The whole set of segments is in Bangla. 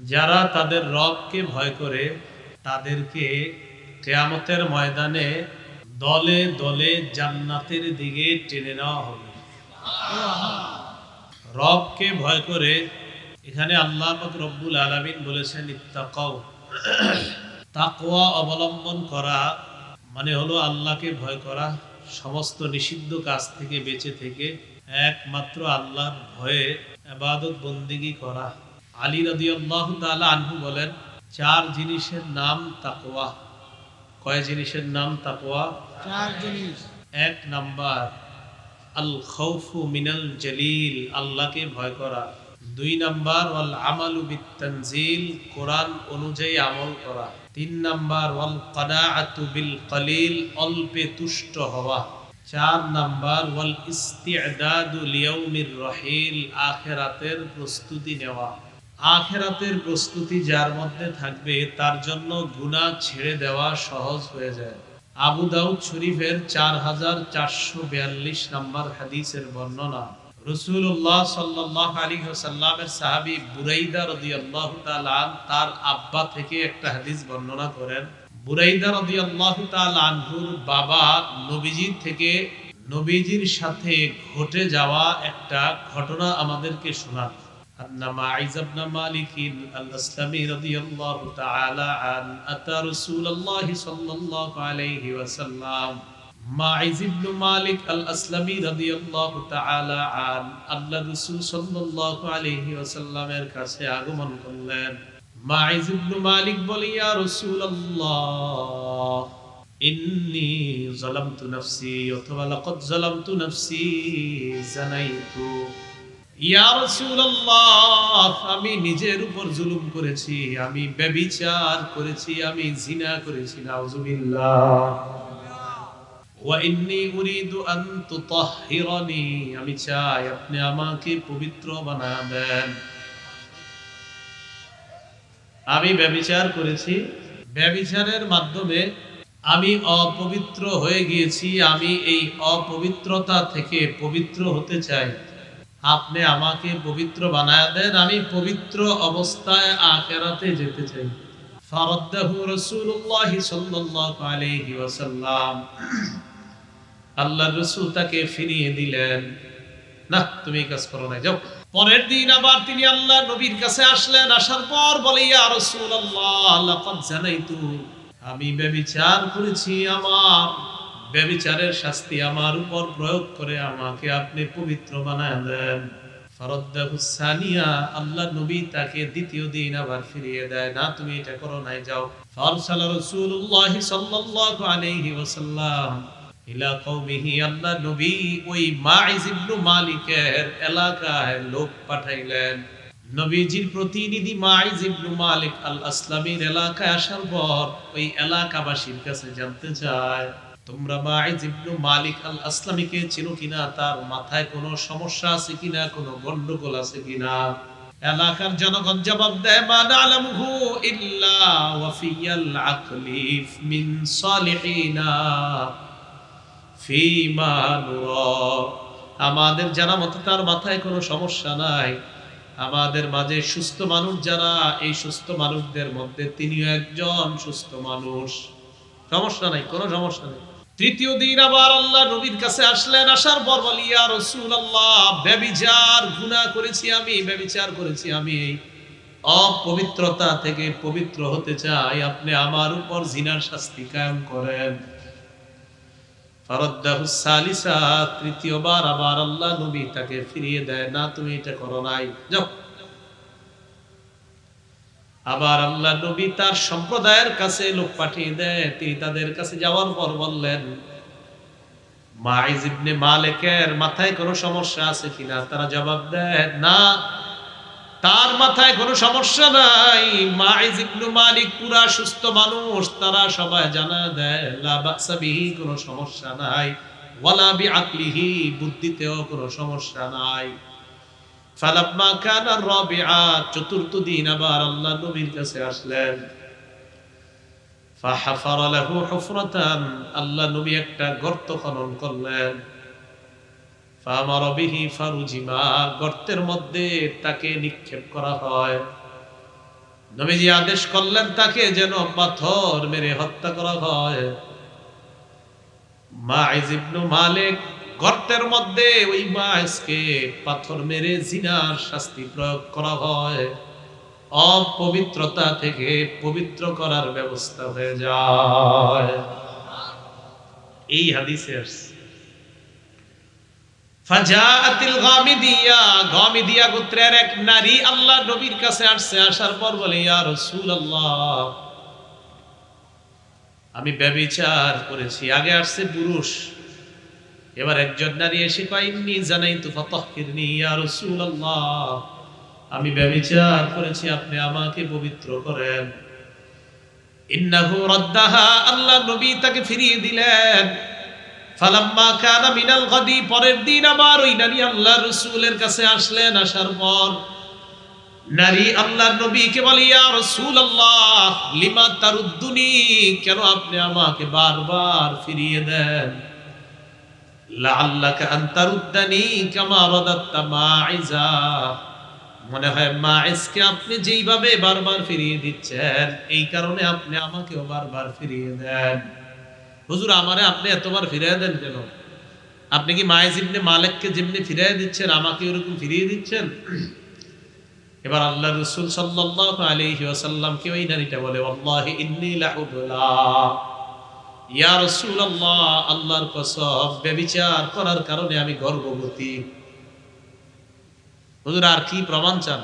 যারা তাদের রবকে ভয় করে তাদেরকে কিয়ামতের ময়দানে দলে দলে জান্নাতের দিকে টেনে নেওয়া হবে। রবকে ভয় করে, এখানে আল্লাহ পাক রব্বুল আলামিন বলেছেন ইত্তাকাও, তাকওয়া অবলম্বন করা মানে হলো আল্লাহকে ভয় করা, সমস্ত নিষিদ্ধ কাজ থেকে বেঁচে থেকে একমাত্র আল্লাহর ভয়ে ইবাদত বন্দেগী করা। আলী রাদিয়াল্লাহু তাআলা আনহু বলেন, চার জিনিসের নাম তাকওয়া। কয় জিনিসের নাম তাকওয়া? চার জিনিস। এক নাম্বার আল খাউফু মিনাল জালিল, আল্লাহকে ভয় করা। দুই নাম্বার ওয়াল আমালু বিত-তানজিল, কোরআন অনুযায়ী আমল করা। তিন নাম্বার ওয়াল কানাআতু বিল কলিল, অল্পে তুষ্ট হওয়া। চার নাম্বার ওয়াল ইস্তি'দাদু লিয়াউমির রহিল, আখিরাতের প্রস্তুতি নেওয়া। আখিরাতের প্রস্তুতি যার মধ্যে থাকবে তার জন্য গুনাহ ছেড়ে দেওয়া সহজ হয়ে যায়। আবু দাউদ শরীফের 4442 নম্বর হাদিসের বর্ণনা। রাসূলুল্লাহ সাল্লাল্লাহু আলাইহি ওয়াসাল্লামের সাহাবী বুরাইদা রাদিয়াল্লাহু তাআলা তার আব্বা থেকে একটা হাদিস বর্ণনা করেন। বুরাইদা রাদিয়াল্লাহু তাআলা আনহুর বাবা নবীজির থেকে নবীজির সাথে ঘটে যাওয়া একটা ঘটনা আমাদেরকে শোনান। أن معاذ بن مالك الأسلمي رضي الله تعالى عنه أتى رسول الله صلى الله عليه وسلم। معاذ بن مالك الأسلمي رضي الله تعالى عنه আল্লাহ রাসূল সাল্লাল্লাহু আলাইহি ওয়াসাল্লামের কাছে আগমন করলেন। মাইজ ইবনে মালিক বলে, ইয়া রাসূলুল্লাহ ইন্নী যালামতু নাফসি অথবা লাকাদ যালামতু নাফসি জানাইতু। ইয়া রাসূলুল্লাহ, আমি নিজের উপর জুলুম করেছি, আমি ব্যভিচার করেছি, আমি জিনা করেছি, নাউযুবিল্লাহ। ওয়া ইন্নী উরিদু আন তুতাহহিরানি, আমি চাই আপনি আমাকে পবিত্র বানায় দেন। আমি ব্যভিচার করেছি, ব্যভিচারের মাধ্যমে আমি অপবিত্র হয়ে গিয়েছি, আমি এই অপবিত্রতা থেকে পবিত্র হতে চাই, আপনি আমাকে পবিত্র বানায় দেন, আমি পবিত্র অবস্থায় আখিরাতে যেতে চাই। ফারাদ্দাহু রাসূলুল্লাহ সাল্লাল্লাহু আলাইহি ওয়াসাল্লাম, আল্লাহর রাসূল তাকে ফিরিয়ে দিলেন। না, তুমি কাজ করো না, যাও। পরের দিন আবার তিনি আল্লাহর নবীর কাছে আসলেন। আসার পর বলে, ইয়া রাসূলুল্লাহ লাকাদ জানাইতু, আমি ব্যভিচার করেছি, আমার ব্যভিচারের শাস্তি আমার উপর প্রয়োগ করে আমাকে আপনি পবিত্র বানায় দেন। ফারাদ্দাহু সানিয়া, আল্লাহর নবী তাকে দ্বিতীয় দিন আবার ফিরিয়ে দেয়। না, তুমি এটা করো না, যাও। ফারসালা রাসূলুল্লাহ সাল্লাল্লাহু আলাইহি ওয়াসাল্লাম ইলা কওমিহি, আল্লাহর নবী ওই মাইজ ইবনে মালিকের এলাকায় লোক পাঠাইলেন। নবীজির প্রতিনিধি মাইজ ইবনে মালিক আল আসলামীর এলাকায় আসার পর ওই এলাকাবাসীর কাছে জানতে চায়, তোমরা মাইজ ইবনে মালিক আল আসলামীকে চিনো কিনা, তার মাথায় কোনো সমস্যা আছে কিনা, কোনো গন্ডগোল আছে কিনা। এলাকার জনগণ জবাব দেয়, মা না'লামুহু ইল্লা ওয়াফিয়াল আকলি মিন সালিহিনা ফিমা নুরা, আমাদের জানা মতে তার মাথায় কোনো সমস্যা নাই, আমাদের মাঝে সুস্থ মানুষ যারা, এই সুস্থ মানুষদের মধ্যে তিনিও একজন সুস্থ মানুষ, সমস্যা নাই, কোনো সমস্যা নেই। তৃতীয় দিন আবার আল্লাহ নবীর কাছে আসলেন। আসার পর বলি, ইয়া রাসূলুল্লাহ, ব্যভিচার গুনাহ করেছি আমি, ব্যভিচার করেছি আমি, অপবিত্রতা থেকে পবিত্র হতে চাই, আপনি আমার উপর জিনার শাস্তি কায়েম করেন। ফারাদ্দাহু সালিসা, তৃতীয়বার আবার আল্লাহ নবী তাকে ফিরিয়ে দেয়। না, তুমি এটা করো নাই, যাও। আবার আল্লাহ নবী তার সম্প্রদায়ের কাছে লোক পাঠিয়ে দেয়। তিনি তাদের কাছে যাওয়ার পর বললেন, মাইজ ইবনে মালিকের মাথায় কোনো সমস্যা আছে কিনা। তারা জবাব দেয়, না, তার মাথায় কোনো সমস্যা নাই, মাইজ ইবনে মালিক পুরা সুস্থ মানুষ। তারা সবাই জানা দেয়, লা বাসা বিহি, কোনো সমস্যা নাই, ওয়ালা বিআকলিহি, বুদ্ধিতেও কোনো সমস্যা নাই। ফালাম্মা কানা রাবিআ, চতুর্থ দিন আবার আল্লাহ নবীর কাছে আসলেন। ফাহাফারা লাহু হুফরাতান, আল্লাহ নবী একটা গর্ত খনন করলেন। ফামারা বিহি ফারুজিমা, গর্তের মধ্যে তাকে নিক্ষেপ করা হয়। নবীজি আদেশ করলেন তাকে যেন পাথর মেরে হত্যা করা হয়। মাইজ ইবনে মালিক গর্তের মধ্যে ওই মাইজকে পাথর মেরে জিনার শাস্তি প্রয়োগ করা হয়, অপবিত্রতা থেকে পবিত্র করার ব্যবস্থা হয়ে যায়। এই হাদিসে আসছে ফাজাআতিল গামিদিয়া, গামিদিয়া গোত্রের এক নারী আল্লাহর নবীর কাছে আসছে। আসার পর বলে, ইয়া রাসূলুল্লাহ, আমি ব্যভিচার করেছি। আগে আসছে পুরুষ, এবার একজন নারী এসে কয়, ইন্নী জানাইতু ফাতাহহিরনি ইয়া রাসূলুল্লাহ, আমি ব্যভিচার করেছি, আপনি আমাকে পবিত্র করেন। ইন্নাহু রাদ্দাহা, আল্লাহ নবী তাকে ফিরিয়ে দিলেন। ফালাম্মা কানা মিনাল গাদি, পরের দিন আবার ওই নারী আল্লাহর রাসূলের কাছে আসলেন। আসার পর নারী আল্লাহর নবীকে বলে, ইয়া রাসূলুল্লাহ, লিমা তারুদ্দুনি, কেন আপনি আমাকে বারবার ফিরিয়ে দেন? লাআল্লাকা আন তারুদ্দানি কামা রাদাত্তা মাইজা, মনে হয় মাইজকে আপনি যেইভাবে বারবার ফিরিয়ে দিচ্ছেন, এই কারণে আপনি আমাকেও বারবার ফিরিয়ে দেন। হুজুর, আমারে আপনি এতবার ফিরিয়ে দেন কেন? আপনি কি মাইজ ইবনে মালিককে যেমনি ফিরিয়ে দিচ্ছেন আমাকে ওরকম ফিরিয়ে দিচ্ছেন? এবার আল্লাহ রাসূল সাল্লাল্লাহু আলাইহি ওয়াসাল্লামকে ওই নারীটা বলে, ওয়াল্লাহি ইন্নী লাউবলা, ইয়া রাসূলুল্লাহ, আল্লাহর কসম, ব্যভিচার করার কারণে আমি গর্ভবতী। হুজুর, আর কি প্রমাণ চান?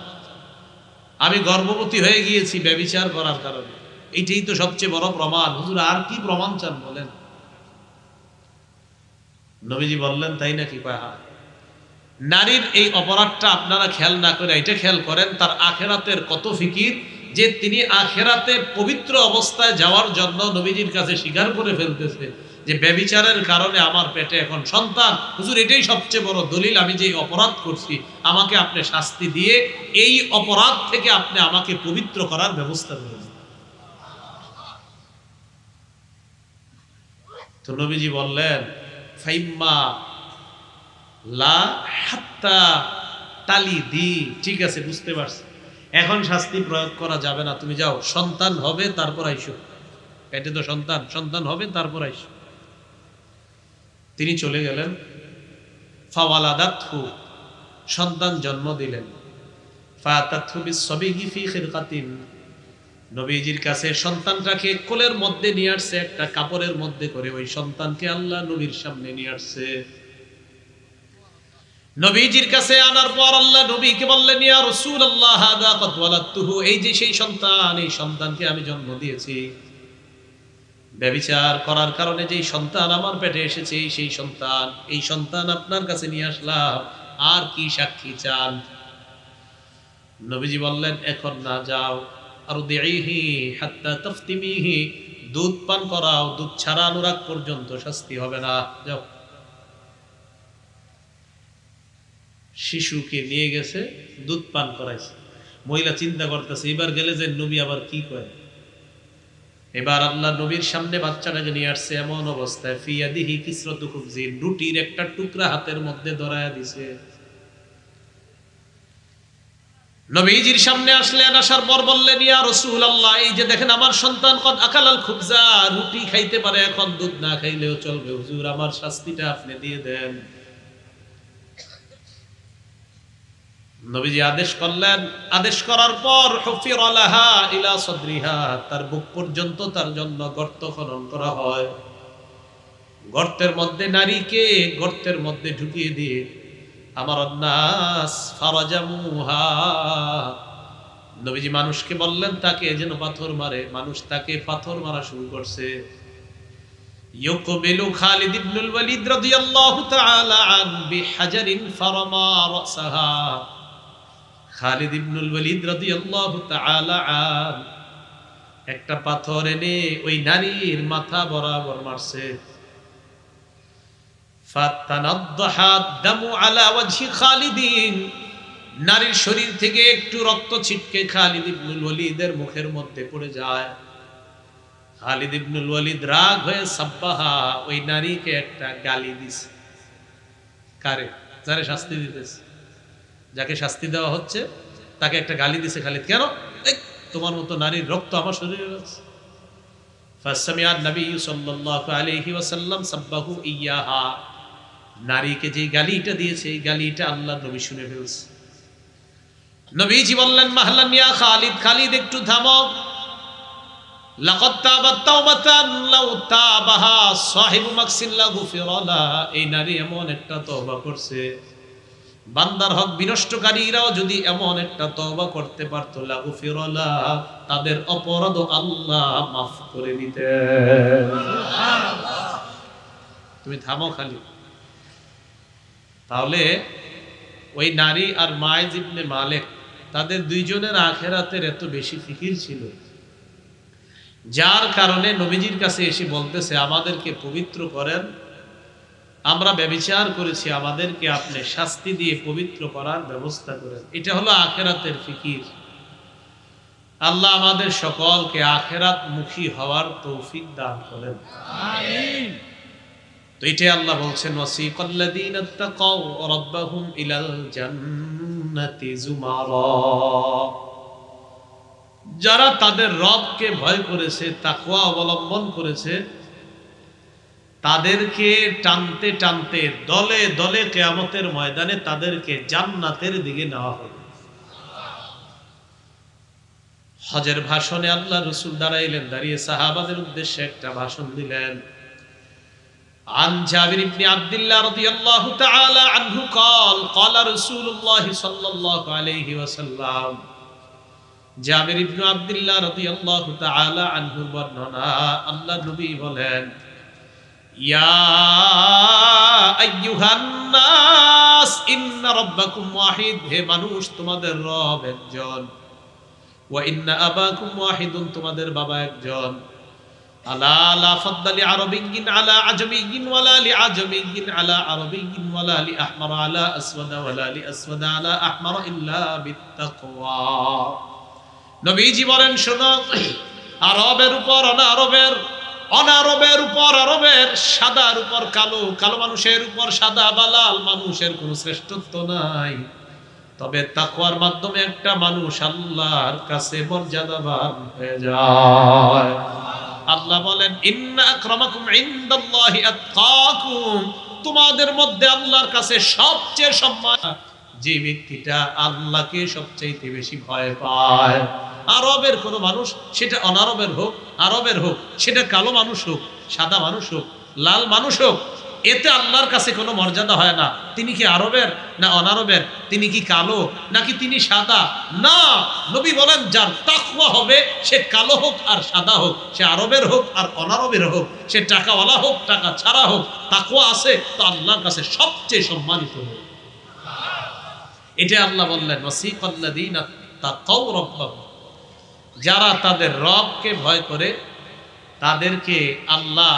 আমি গর্ভবতী হয়ে গিয়েছি ব্যভিচার করার কারণে, এইটাই তো সবচেয়ে বড় প্রমাণ। হুজুর, আর কি প্রমাণ চান বলেন? নবীজি বললেন, তাই নাকি? হ্যাঁ। নারীর এই অপরাধটা আপনারা খেয়াল না করে এটা খেয়াল করেন, তার আখেরাতের কত ফিকির, যে তিনি আখেরাতে পবিত্র অবস্থায় যাওয়ার জন্য নবীজির কাছে স্বীকার করে ফেলতেছে যে ব্যভিচারের কারণে আমার পেটে এখন সন্তান। হুজুর, এটাই সবচেয়ে বড় দলিল, আমি যে অপরাধ করছি আমাকে আপনি শাস্তি দিয়ে এই অপরাধ থেকে আপনি আমাকে পবিত্র করার ব্যবস্থা করেন। তো নবীজি বললেন, ফাইম্মা লা হাত্তা তালিদি, ঠিক আছে, বুঝতে পারছি, এখন শাস্তি প্রয়োগ করা যাবে না, তুমি যাও, সন্তান হবে তারপর আইসো। এটা তো সন্তান, সন্তান হবে তারপর আইসো। তিনি চলে গেলেন। ফাওয়ালাদাতহু, সন্তান জন্ম দিলেন। ফাতাতহু বিসসাবিহি ফি খিরকাতিন, নবীজির কাছে সন্তানটাকে কোলের মধ্যে নিয়ে আসছে, একটা কাপড়ের মধ্যে করে ওই সন্তানকে আল্লাহ নবীর সামনে নিয়ে আসছে। নবীজির কাছে আনার পর আল্লাহ নবীকে বললেন, ইয়া রাসূলুল্লাহ, হাদা ক্বাদ ওয়ালাদতুহু, এই যে সেই সন্তান, এই সন্তানকে আমি জন্ম দিয়েছি। ব্যভিচার করার কারণে যেই সন্তান আমার পেটে এসেছে, সেই সন্তান, এই সন্তান আপনার কাছে নিয়ে আসলাম, আর কি সাক্ষী চান? নবীজি বললেন, এখন না, যাও, আরদিহি হাত্তা তাফতিমিহি, দুধ পান করাও, দুধ ছাড়া অনুরাগ পর্যন্ত শাস্তি হবে না, যাও। শিশুকে নিয়ে গেছে, দুধ পান করাইছে। মহিলা চিন্তা করতেছে, এবার গেলে যে নবী আবার কি করে। এবার আল্লাহ নবীর সামনে বাচ্চাটাকে নিয়ে আসছে, এমন অবস্থায় ফিয়াদিহি কিসরাতু খুবজিন, রুটির একটা টুকরা হাতের মধ্যে ধরায়া দিছে। নবীজির সামনে আসলেন। আসার পর বললেন, ইয়া রাসূলুল্লাহ, এই যে দেখেন আমার সন্তান কদ আকালাল খুবজা, রুটি খাইতে পারে, এখন দুধ না খাইলেও চলবে, হুজুর আমার শাস্তিটা আপনি দিয়ে দেন। নবীজি আদেশ করলেন। আদেশ করার পর হুফিরা লাহা ইলা সাদরিহা, তার বুক পর্যন্ত তার জন্য গর্ত খনন করা হয়। গর্তের মধ্যে নারীকে গর্তের মধ্যে ঢুকিয়ে দিয়ে আমার নাস ফারাজামুহা, নবীজি মানুষকে বললেন তাকে যেন পাথর মারে। মানুষ তাকে পাথর মারা শুরু করছে। ইউকবিলু খালিদ ইবনুল ওয়ালিদ রাদিয়াল্লাহু তাআলা আন বিহাজারিন ফারামা রাসাহা, খালিদ ইবনুল ওয়ালিদ রাদিয়াল্লাহু তাআলা আন একটা পাথর এনে ওই নারীর মাথা বরাবর মারছে। ফাতানাদ্দাহা দামু আলা ওয়াজহি খালিদিন, নারীর শরীর থেকে একটু রক্ত ছিটকে খালিদ ইবনুল ওয়ালিদের মুখের মধ্যে পড়ে যায়। খালিদ ইবনুল ওয়ালিদ রাগ হয়ে সাব্বাহা, ওই নারীকে একটা গালি দিছে। কারে? যারে শাস্তি দিতেছে, যাকে শাস্তি দেওয়া হচ্ছে তাকে একটা গালি দিছে খালিদ। কেন? তোমার মতো নারীর রক্ত আমার শরীরে আছে। ফাসামিআ নবী সাল্লাল্লাহু আলাইহি ওয়াসাল্লাম সাব্বাহু ইয়াহা, নারীকে যে গালিটা দিয়েছে এই গালিটা আল্লাহর নবী শুনে ফেলছে। নবীজি বললেন মাহলান ইয়া খালিদ, খালিদ একটু থামো। লাকাদ তাবাত তাওবাতান লাউ তাবাহা সাহিবু মাকসিন লা গুফিরা লা, এই নারী এমন একটা তওবা করছে, বান্দার হক বিনষ্টকারীরাও যদি এমন একটা তওবা করতে পারতো, লা গুফিরা লা, তাদের অপরাধ আল্লাহ মাফ করে দিতেন। সুবহানাল্লাহ। তুমি থামো খালিদ। তাহলে ওই নারী আর মাইজ ইবনে মালিক, তাদের দুইজনের আখিরাতের এত বেশি ফিকির ছিল, যার কারণে নবীজির কাছে এসে বলতেছে আমাদেরকে পবিত্র করেন, আমরা ব্যভিচার করেছি, আমাদেরকে আপনি শাস্তি দিয়ে পবিত্র করার ব্যবস্থা করেন। এটা হলো আখিরাতের ফিকির। আল্লাহ আমাদের সকলকে আখিরাত মুখী হওয়ার তৌফিক দান করেন, আমিন। তো এটাই আল্লাহ বলছেন ওয়াসিকাল্লাযীনা তাকাউ রাব্বাহুম ইলাল জান্নাতি যুমারা, যারা তাদের রবকে ভয় করেছে, তাকওয়া অবলম্বন করেছে, তাদেরকে টানতে টানতে দলে দলে কিয়ামতের ময়দানে তাদেরকে জান্নাতের দিকে নেওয়া হবে। হজের ভাষণে আল্লাহ রাসূল দাঁড়াইলেন, দাঁড়িয়ে সাহাবাদের উদ্দেশ্যে একটা ভাষণ দিলেন। عن جابر بن عبد الله رضي الله تعالى عنه قال قال رسول الله صلى الله عليه وسلم, জাবির ইবনে আব্দুল্লাহ রাদিয়াল্লাহু তাআলা আনহুর বর্ণনা, আল্লাহর নবী বলেন, ইয়া আইয়ুহান নাস ইন্না রাব্বাকুম ওয়াহিদ, হে মানুষ তোমাদের রব একজন, ওয়া ইন্না আবাকুম ওয়াহিদুন, তোমাদের বাবা একজন, আলা লা ফাদ্দালি আরাবিয়্যিন আলা আজমিয়্যিন ওয়ালা লি আজমিয়্যিন আলা আরাবিয়্যিন ওয়ালা লি আহমার আলা আসওয়াদা ওয়ালা লি আসওয়াদা আলা আহমার ইল্লা বিত্তাকওয়া। নবীজি বলেন শোনো, আরবের উপর অনারবের, অনারবের উপর আরবের, সাদার উপর কালো, কালো মানুষের উপর সাদা বা লাল মানুষের কোনো শ্রেষ্ঠত্ব নাই, তবে তাকওয়ার মাধ্যমে একটা মানুষ আল্লাহর কাছে মর্যাদাবান হয়ে যায়। আল্লাহ বলেন ইন্না আকরামাকুম ইনদাল্লাহি আতকাকুম, তোমাদের মধ্যে আল্লাহর কাছে সবচেয়ে সম্মান যে ব্যক্তিটা আল্লাহকে সবচেয়ে বেশি ভয় পায়। আরবের কোন মানুষ, সেটা অনারবের হোক, আরবের হোক, সেটা কালো মানুষ হোক, সাদা মানুষ হোক, লাল মানুষ হোক, এতে আল্লাহর কাছে কোনো মর্যাদা হয় না। তিনি কি আরবের না অনারবের, তিনি কি কালো নাকি তিনি সাদা, না। নবী বলেন যার তাকওয়া হবে, সে কালো হোক আর সাদা হোক, সে আরবের হোক আর অনারবের হোক, সে টাকাওয়ালা হোক টাকা ছাড়া হোক, তাকওয়া আছে তো আল্লাহর কাছে সবচেয়ে সম্মানিত হবে। এটা আল্লাহ বললেন ওয়াসিকাল্লাযীনা তাকাউ রাব্বাহুম, যারা তাদের রবকে ভয় করে তাদেরকে আল্লাহ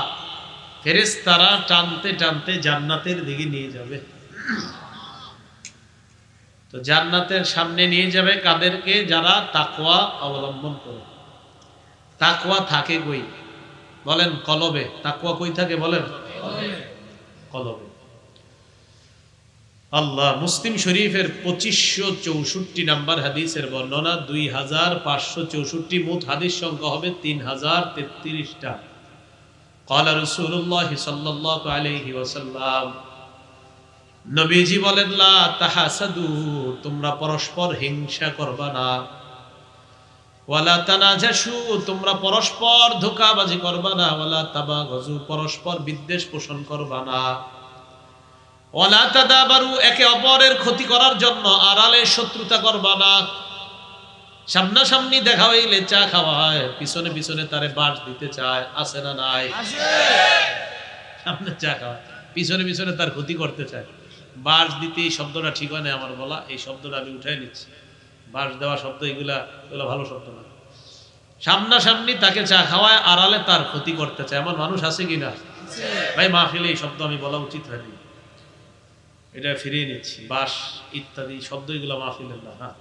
ফেরেশতারা টানতে টানতে জান্নাতের দিকে নিয়ে যাবে। তো জান্নাতের সামনে নিয়ে যাবে কাদেরকে? যারা তাকওয়া অবলম্বন করে। তাকওয়া থাকে কই বলেন? কলবে। তাকওয়া কই থাকে বলেন? কলবে। আল্লাহ মুসলিম শরীফের 2564 নাম্বার হাদিসের বর্ণনা, 2564, মোট হাদিস সংখ্যা হবে 3033টা। قال رسول الله صلى الله عليه وسلم, নবীজি বলেন লা তাহাসাদু, তোমরা পরস্পর হিংসা করবা না, ওয়ালা তানাজাসু, তোমরা পরস্পর ধোঁকাবাজি করবা না, ওয়ালা তাবাগজু, পরস্পর বিদ্বেষ পোষণ করবা না, ওয়ালা তাদাবারু, একে অপরের ক্ষতি করার জন্য আড়ালে শত্রুতা করবা না। সামনাসামনি দেখা হইলে চা খাওয়া হয়, পিছনে পিছনে তারে বাঁশ দিতে চায়, আছে না নাই? সামনে চা খাওয়া, পিছনে পিছনে তার ক্ষতি করতে চায়। বাঁশ দিতে, এই শব্দটা ঠিক হয় না আমার বলা, এই শব্দটা আমি উঠাই নিচ্ছি। বাঁশ দেওয়া শব্দ এগুলা ভালো শব্দ না। সামনাসামনি তাকে চা খাওয়ায়, আড়ালে তার ক্ষতি করতে চায়, এমন মানুষ আছে কিনা? ভাই মাহফিলে এই শব্দ আমি বলা উচিত হয়নি, এটা ফিরিয়ে নিচ্ছি। বাঁশ ইত্যাদি শব্দ এগুলো মাহফিলের না। হ্যাঁ,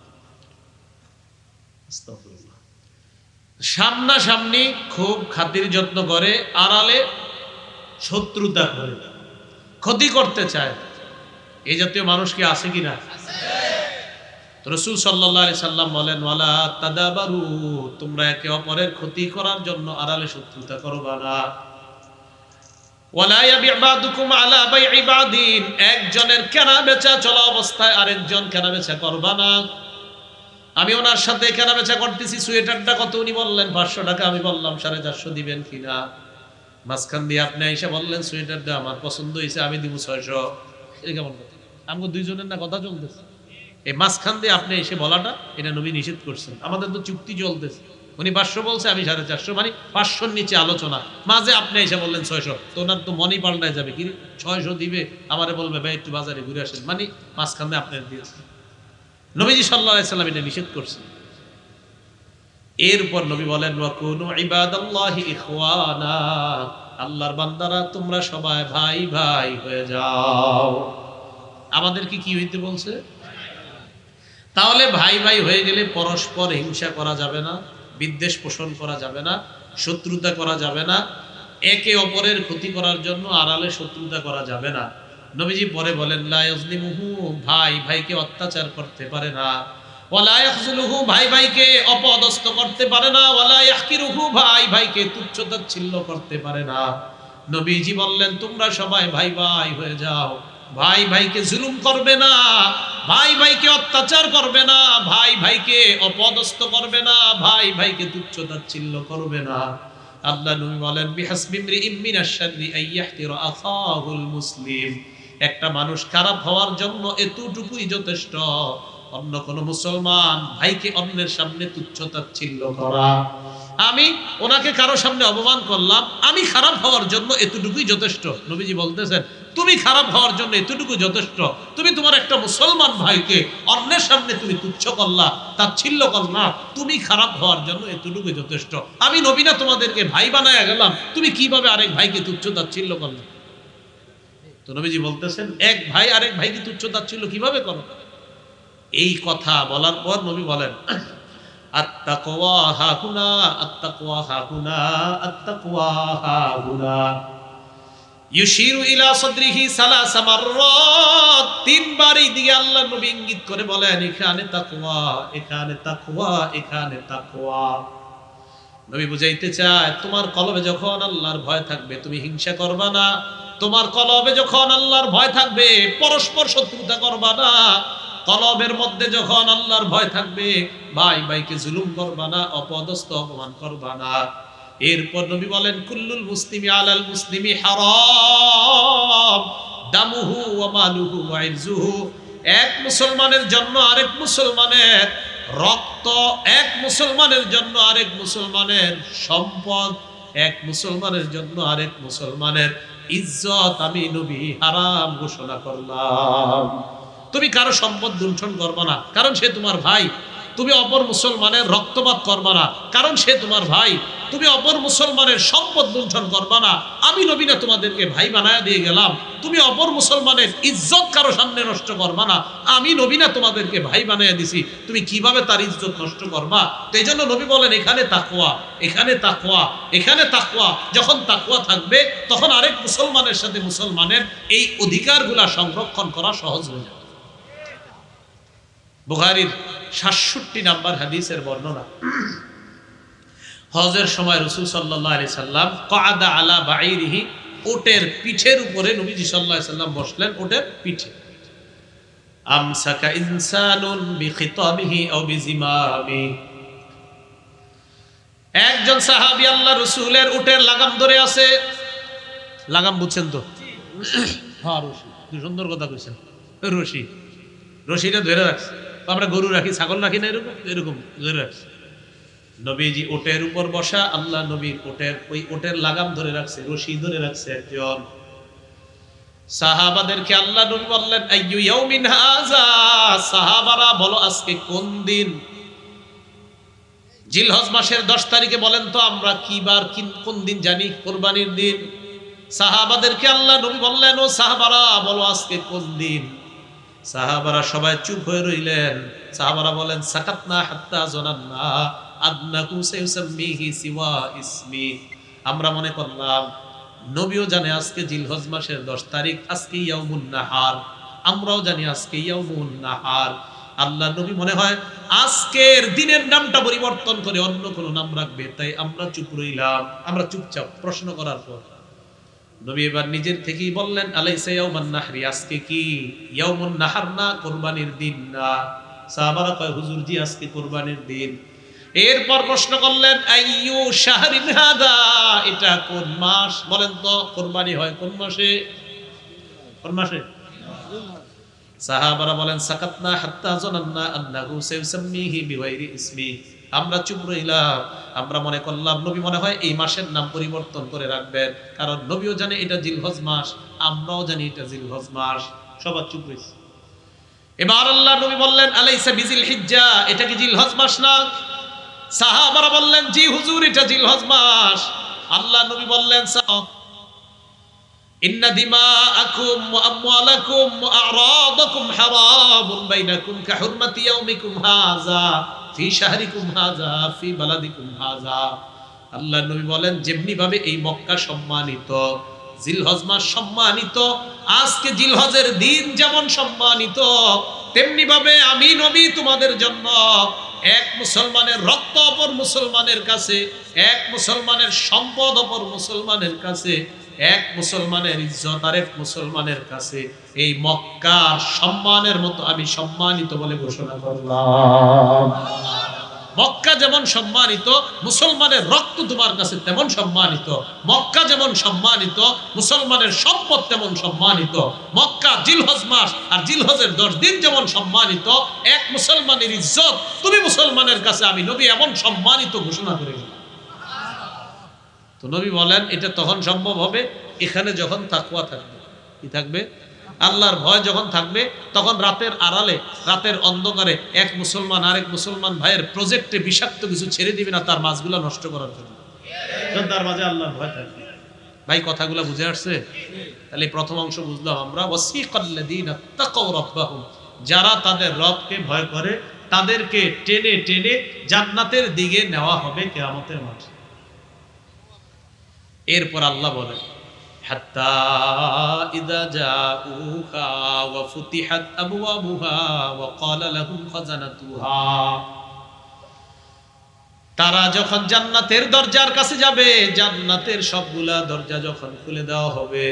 সামনাসামনি খুব খাতির যত্ন করে, আড়ালে শত্রুতা করে, ক্ষতি করতে চায়, এই জাতীয় মানুষ কি আছে কিনা? রাসূল সাল্লাল্লাহু আলাইহি সাল্লাম বলেন, ওয়ালা তাদাবারু, তোমরা একে অপরের ক্ষতি করার জন্য আড়ালে শত্রুতা করবা না। ওয়ালা ইয়াবি' বা'দুকুম আলা বাই'i বা'দিন, একজনের কেনা বেচা চলা অবস্থায় আরেকজন কেনা বেচা করবা না। আমি ওনার সাথে কেনা বেচা করতেছি, সোয়েটারটা কত? উনি বললেন 500 টাকা, আমি বললাম 450 দিবেন কিনা। মাঝখান দিয়ে আপনি আইসা বললেন সোয়েটারটা আমার পছন্দ হয়েছে, আমি দিব 600। এটা কেমন কথা? আমাকে দুইজনের না কথা চলতেছে, এই মাঝখান দিয়ে আপনি এসে বলাটা এটা নবী নিষেধ করছেন। আমাদের তো চুক্তি চলতেছে, উনি 500 বলছে, আমি 450, মানে 500-র নিচে আলোচনা, মাঝে আপনি এসে বললেন 600, তো ওনার তো মনই পাল্টায় যাবে, কি 600 দিবে, আমারে বলবে ভাই একটু বাজারে ঘুরে আসেন, মানে মাঝখান দিয়ে আপনার দিয়েছে। নবীজি সাল্লাল্লাহু আলাইহি সাল্লাম এটা নিষেধ করছেন। এরপর নবী বলেন, ওয়াকুনু ইবাদাল্লাহি ইখওয়ানা, আল্লাহর বান্দারা তোমরা সবাই ভাই ভাই হয়ে যাও। আমাদেরকে কি হইতে বলছে? তাহলে ভাই ভাই হয়ে গেলে পরস্পর হিংসা করা যাবে না, বিদ্বেষ পোষণ করা যাবে না, শত্রুতা করা যাবে না, একে অপরের ক্ষতি করার জন্য আড়ালে শত্রুতা করা যাবে না। নবীজি পরে বলেন, লা ইয়াজলিমুহু, ভাই ভাইকে অত্যাচার করতে পারে না, ওয়ালা ইয়াখযুলুহু, ভাই ভাইকে অপদস্থ করতে পারে না, ওয়ালা ইয়াহকিরুহু, ভাই ভাইকে তুচ্ছ-তাচ্ছিল্য করতে পারে না। নবীজি বললেন, তোমরা সবাই ভাই ভাই হয়ে যাও, ভাই ভাইকে জুলুম করবে না, ভাই ভাইকে অত্যাচার করবে না, ভাই ভাইকে অপদস্থ করবে না, ভাই ভাইকে তুচ্ছ-তাচ্ছিল্য করবে না। আল্লাহ নবী বলেন, বিহাসবি ইমরিইম মিনাশ শাররি আইয়াহতিরা আখাহুল মুসলিম, একটা মানুষ খারাপ হওয়ার জন্য এতটুকুই যথেষ্ট, অন্য কোন মুসলমান ভাইকে অন্যের সামনে তুচ্ছ-তাচ্ছিল্য করা। আমি ওনাকে কারো সামনে অপমান করলাম, আমি খারাপ হওয়ার জন্য এতটুকুই যথেষ্ট। নবীজি বলতেছেন, তুমি খারাপ হওয়ার জন্য এতটুকু যথেষ্ট, তুমি তোমার একটা মুসলমান ভাইকে অন্যের সামনে তুমি তুচ্ছ করলা, তাচ্ছিল্য করলা, তুমি খারাপ হওয়ার জন্য এতটুকু যথেষ্ট। আমি নবী না তোমাদেরকে ভাই বানায়া গেলাম, তুমি কিভাবে আরেক ভাইকে তুচ্ছ তাচ্ছিল্য করলা? তো নবীজি বলতেছেন, এক ভাই আরেক ভাইকে তুচ্ছ তাচ্ছিল্য কিভাবে করো? এই কথা বলার পর নবী বলেন, আত্তাকওয়া হাহুনা, আত্তাকওয়া হাহুনা, আত্তাকওয়া হাহুনা। ইউশিরু ইলা সাদরিহি সালাসা মাররাত, তিনবার এই দিকে আল্লাহ নবী ইঙ্গিত করে বলেন, এখানে তাকওয়া, এখানে তাকওয়া, এখানে তাকওয়া। নবী বুঝাইতে চায়, তোমার কলবে যখন আল্লাহর ভয় থাকবে তুমি হিংসা করবা না, তোমার কলবে যখন আল্লাহর ভয় থাকবে পরস্পর শত্রুতা করবা না, কলবের মধ্যে যখন আল্লাহর ভয় থাকবে ভাই ভাইকে জুলুম করবা না, অপদস্থ অপমান করবা না। এরপর নবী বলেন, কুল্লুল মুসলিমি আলাল মুসলিমি হারাম দামুহু ওয়া মালুহু ওয়া ইরজুহু, এক মুসলমানের জন্য আরেক মুসলমানের রক্ত, এক মুসলমানের জন্য আরেক মুসলমানের সম্পদ, এক মুসলমানের জন্য আরেক মুসলমানের ইজ্জত আমি নবী হারাম ঘোষণা করলাম। তুমি কারো সম্পদ লুণ্ঠন করবে না, কারণ সে তোমার ভাই। তুমি অপর মুসলমানের রক্তপাত করবে না, কারণ সে তোমার ভাই। তুমি অপর মুসলমানের সম্পদ লুণ্ঠন করবে না, আমি নবী না তোমাদেরকে ভাই বানায়া দিয়ে গেলাম। তুমি অপর মুসলমানের ইজ্জত কারো সামনে নষ্ট করবে না, আমি নবী না তোমাদেরকে ভাই বানায়া দিছি, তুমি কিভাবে তার ইজ্জত নষ্ট করবা? তো এই জন্য নবী বলেন, এখানে তাকওয়া, এখানে তাকওয়া, এখানে তাকওয়া। যখন তাকওয়া থাকবে তখন আরেক মুসলমানের সাথে মুসলমানের এই অধিকারগুলা সংরক্ষণ করা সহজ হয়ে যাবে। বুখারীর ৬৭ নাম্বার হাদিসের বর্ণনা, হজের সময় রাসূল সাল্লাল্লাহু আলাইহি সাল্লাম ক্বাদা আলা বাঈরিহি, ওটের পিঠের উপরে নবীজি সাল্লাল্লাহু আলাইহি সাল্লাম বসলেন, ওটের পিঠে। আমসাকা ইনসানুন বিখিতাবিহি আও বিজিমামি, একজন সাহাবী আল্লাহ রাসূলের উটের লাগাম ধরে আছে। লাগাম বুঝছেন তো? হ্যাঁ, রশি। কি সুন্দর কথা কইছেন, রশি। রশিটা ধরে রাখছে, আমরা গরু রাখি, ছাগল রাখি না, এরকম এরকম ধরে রাখছে। নবীজি ওটের উপর বসা, আল্লাহ নবীর ওটের ওই ওটের লাগাম ধরে রাখছে, রশি ধরে রাখছে একজন। সাহাবাদেরকে আল্লাহ নবী বললেন, আইয়ু ইয়াউমিন হাযা, সাহাবারা বলো আজকে কোন দিন? জিলহজ মাসের 10 তারিখে বলেন তো আমরা কি বার, কোন দিন জানি? কুরবানির দিন। সাহাবাদেরকে আল্লাহ নবী বললেন, ও সাহাবারা বলো আজকে কোন দিন? সাহাবারা সবাই চুপ হয়ে রইলেন। সাহাবারা বলেন, সাকাতনা হাত্তা জানান্না আন্নাহু সায়ুসাম্মিহি সিওয়া ইসমি, আমরা মনে করলাম নবীও জানে আজকে জিলহজ মাসের 10 তারিখ, আজকে ইয়াউমুন নাহার, আমরাও জানি আজকে ইয়াউমুন নাহার, আল্লাহ নবী মনে হয় আজকের দিনের নামটা পরিবর্তন করে অন্য কোনো নাম রাখবে, তাই আমরা চুপ রইলাম, আমরা চুপচাপ। প্রশ্ন করার পর নবী এবার নিজের থেকেই বললেন, আলাইসা ইয়াউমান নাহরি, আজকে কি ইয়াউমুন নাহার না, কুরবানির দিন না? সাহাবারা কয়, হুজুর জি আজকে কুরবানির দিন। এরপর প্রশ্ন করলেন, আইয়ু শাহরিন হাদা, এটা কোন মাস বলেন তো? কুরবানি হয় কোন মাসে? কোন মাসে? সাহাবারা বলেন, সাকাতনা হাত্তা জানান্না আন্নাহু সাইসাম্মিহি বিগাইরি ইসমি, আমরা চুপ রইলাম, আমরা মনে করলাম নবী মনে হয় এই মাসের নাম পরিবর্তন করে রাখবেন, কারণ নবীও জানে এটা জিলহজ মাস, আমরাও জানি এটা জিলহজ মাস। সবাই চুপ রইছে। এবার আল্লাহ নবী বললেন, আলাইসা বিজিল হিজ্জা, এটা কি জিলহজ মাস না? সাহাবারা বললেন, জি হুজুর এটা জিলহজ মাস। আল্লাহ নবী বললেন, ইন্না দিমাআকুম ওয়া আমওয়ালাকুম ওয়া আ'রাদাকুম হারামুন বাইনাকুম কাহুরমাতি ইয়াউমিকুম হাযা ফি শাহরিকুম হাযা ফি বালাদিকুম হাযা। আল্লাহ নবী বলেন, যেমনি ভাবে এই মক্কা সম্মানিত, জিলহজ মাস সম্মানিত, আজকে জিলহজের দিন যেমন সম্মানিত, তেমনি ভাবে আমি নবী তোমাদের জন্য এক মুসলমানের রক্ত অপর মুসলমানের কাছে, এক মুসলমানের সম্পদ অপর মুসলমানের কাছে, এক মুসলমানের ইজ্জত আরেক মুসলমানের কাছে এই মক্কার সম্মানের মতো আমি সম্মানিত বলে ঘোষণা করলাম। মক্কা যেমন সম্মানিত, মুসলমানের রক্ত তোমার কাছে তেমন সম্মানিত। মক্কা যেমন সম্মানিত, মুসলমানের সম্পদ তেমন সম্মানিত। মক্কা জিলহজ মাস আর জিলহজের 10 দিন যেমন সম্মানিত, এক মুসলমানের ইজ্জত তুমি মুসলমানের কাছে আমি নবী এমন সম্মানিত ঘোষণা করে দিলাম। তো নবী বলেন, এটা তখন সম্ভব হবে এখানে যখন তাকওয়া থাকবে। কি থাকবে? আল্লাহর ভয় যখন থাকবে, তখন রাতের আড়ালে, রাতের অন্ধকারে এক মুসলমান আরেক মুসলমান ভাইয়ের প্রজেক্টে বিষাক্ত কিছু ছেড়ে দিবে না তার মাছগুলা নষ্ট করার জন্য, তার মাঝে আল্লাহর ভয় থাকবে। ভাই কথাগুলা বুঝে আসছে? তাহলে প্রথম অংশ বুঝলাম আমরা, ওয়াসিকাল্লাযীনা তাকাউ রাব্বাহুম, যারা তাদের রবকে ভয় করে তাদেরকে টেনে টেনে জান্নাতের দিকে নেওয়া হবে কিয়ামতের মাঠে। এরপর আল্লাহ বলেন, হাত্তা ইযা জাউহা ওয়া ফুতিহাত আবওয়াবুহা ওয়া ক্বালা লাহুম খাজানাতুহা, তারা যখন জান্নাতের দরজার কাছে যাবে, জান্নাতের সবগুলা দরজা যখন খুলে দেওয়া হবে,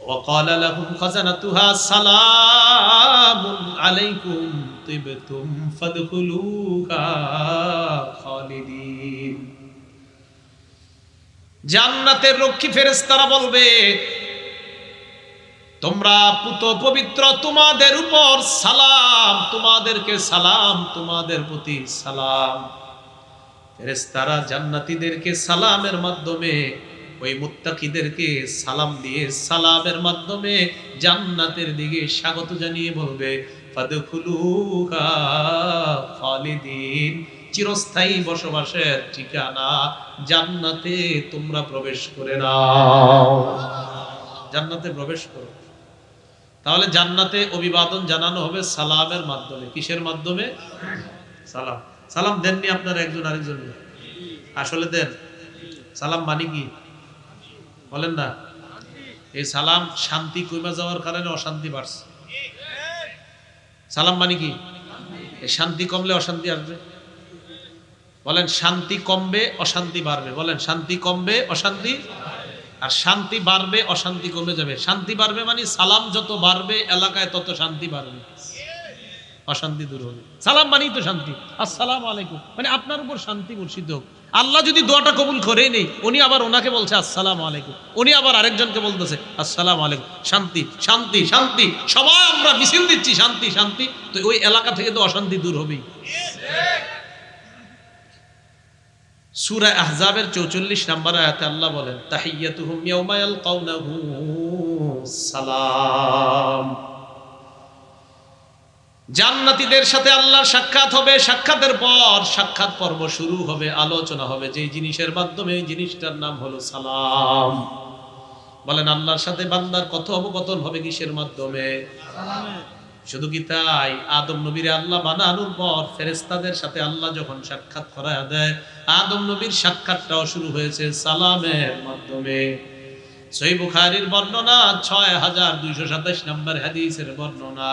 ওয়া ক্বালা লাহুম খাজানাতুহা সালামুন আলাইকুম তিবতুম ফাদখুলুহা খালিদিন। জান্নাতের রক্ষী ফেরেশতারা বলবে, তোমরা পুত পবিত্র, তোমাদের উপর সালাম, তোমাদেরকে সালাম, তোমাদের প্রতি সালাম। ফেরেশতারা জান্নাতীদেরকে সালামের মাধ্যমে, ওই মুত্তাকিদেরকে সালাম দিয়ে সালামের মাধ্যমে জান্নাতের দিকে স্বাগত জানিয়ে বলবে, ফাদখুলুহা খালিদিন, চিরস্থায়ী বসবাসের ঠিকানা জান্নাতে তোমরা প্রবেশ করে নাও। জান্নাতে প্রবেশ করো। তাহলে জান্নাতে অভিবাদন জানানো হবে সালামের মাধ্যমে। কিসের মাধ্যমে? সালাম। সালাম দেননি আপনারা একজন আরেকজনকে? আসলে দেন? সালাম মানে কি বলেন না? এই সালাম শান্তি কমে যাওয়ার কারণে অশান্তি বাড়ছে। সালাম মানে কি? এই শান্তি কমলে অশান্তি আসবে। বলেন, শান্তি কমবে অশান্তি বাড়বে। বলেন, শান্তি কমবে অশান্তি, আর শান্তি বাড়বে অশান্তি কমে যাবে। শান্তি বাড়বে মানে সালাম যত বাড়বে এলাকায় তত শান্তি বাড়বে, অশান্তি দূর হবে। সালাম মানেই তো শান্তি। আসসালামু আলাইকুম মানে আপনার উপর শান্তি বর্ষিত হোক। আল্লাহ যদি দোয়াটা কবুল করেই নেই, উনি আবার ওনাকে বলছে আসসালামু আলাইকুম, উনি আবার আরেকজনকে বলতেছে আসসালামু আলাইকুম। শান্তি শান্তি শান্তি, সবাই আমরা মিছিল দিচ্ছি শান্তি শান্তি, তো ওই এলাকা থেকে তো অশান্তি দূর হবেই। সূরা আহজাবের 44 নম্বর আয়াতে আল্লাহ বলেন, তাহিয়াতুহুম ইয়াওমা ইয়ালকাউনাহু সালাম। জান্নাতীদের সাথে আল্লাহর সাক্ষাৎ হবে। সাক্ষাতের পর সাক্ষাৎ পর্ব শুরু হবে, আলোচনা হবে যে জিনিসের মাধ্যমে, এই জিনিসটার নাম হলো সালাম। বলেন, আল্লাহর সাথে বান্দার কথোপকথন হবে কিসের মাধ্যমে? শুধু কি তাই, আদম নবীর আল্লাহ বানানোর পর ফেরেশতাদের সাথে আল্লাহ যখন সাক্ষাৎ করায় দেয়, আদম নবীর সাক্ষাৎটাও শুরু হয়েছে সালামের মাধ্যমে। সহিহ বুখারীর বর্ণনা, 6227 নম্বর হাদিসের বর্ণনা,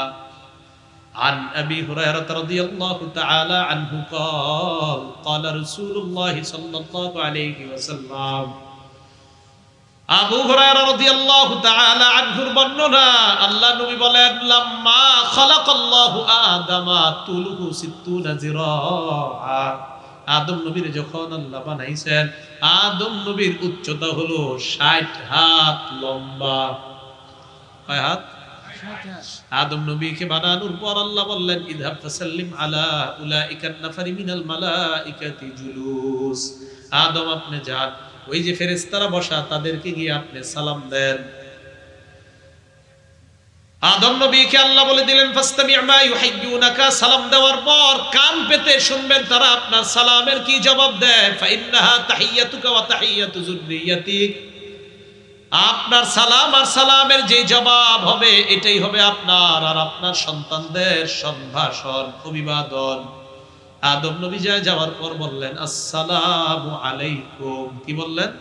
عن أبي هريرة رضي الله تعالى عنه قال قال رسول الله صلى الله عليه وسلم আবু হুরায়রা রাদিয়াল্লাহু তাআলা আনহুর বর্ণনা, আল্লাহ নবী বলেন লাম্মা খালাকাল্লাহু আদামা তুলুহু 60 জিরাআ, আদম নবীর যখন আল্লাহ বানাইছেন, আদম নবীর উচ্চতা হলো 60 হাত লম্বা। কয় হাত? আদম নবীকে বানানোর পর আল্লাহ বললেন ইযহাব ফাসাল্লিম আলা উলাইকা নাফারি মিনাল মালাইকাতি জুলুস, আদম আপনি যান, ওই যে ফেরেশতারা বসা তাদেরকে গিয়ে আপনি সালাম দেন। আদম নবীকে আল্লাহ বলে দিলেন ফাসতামি' মা ইউহাইয়ুনাকা, সালাম দেওয়ার পর কান পেতে শুনবেন তারা আপনার সালামের কি জবাব দেয়। ফাইন্নাহা তাহিয়াতুকা ওয়া তাহিয়াতু যুররিয়াতিক, আপনার সালাম আর সালামের যে জবাব হবে এটাই হবে আপনার আর আপনার সন্তানদের সম্ভাষণ, অভিবাদন। আদম নবী যাওয়ার পর বললেন আসসালামু আলাইকুম, কি বললেন?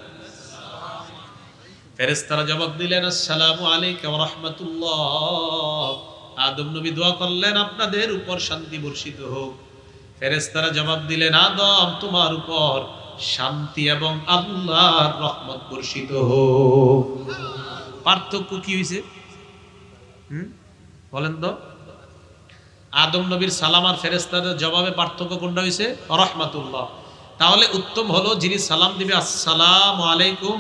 ফেরেশতারা জবাব দিলেন আসসালামু আলাইকা ওয়া রাহমাতুল্লাহ। আদম নবী দোয়া করলেন আপনাদের উপর শান্তি বর্ষিত হোক। ফেরেশতারা জবাব দিলেন আদম তোমার উপর শান্তি এবং আল্লাহর রহমত বর্ষিত হোক। পার্থক্য কি হয়েছে বলেন তো? আদম নবীর সালাম আর ফেরেশতাদের জবাবে পার্থক্য কোনটা হয়েছে? রাহমাতুল্লাহ। তাহলে উত্তম হলো যিনি সালাম দিবে আসসালামু আলাইকুম,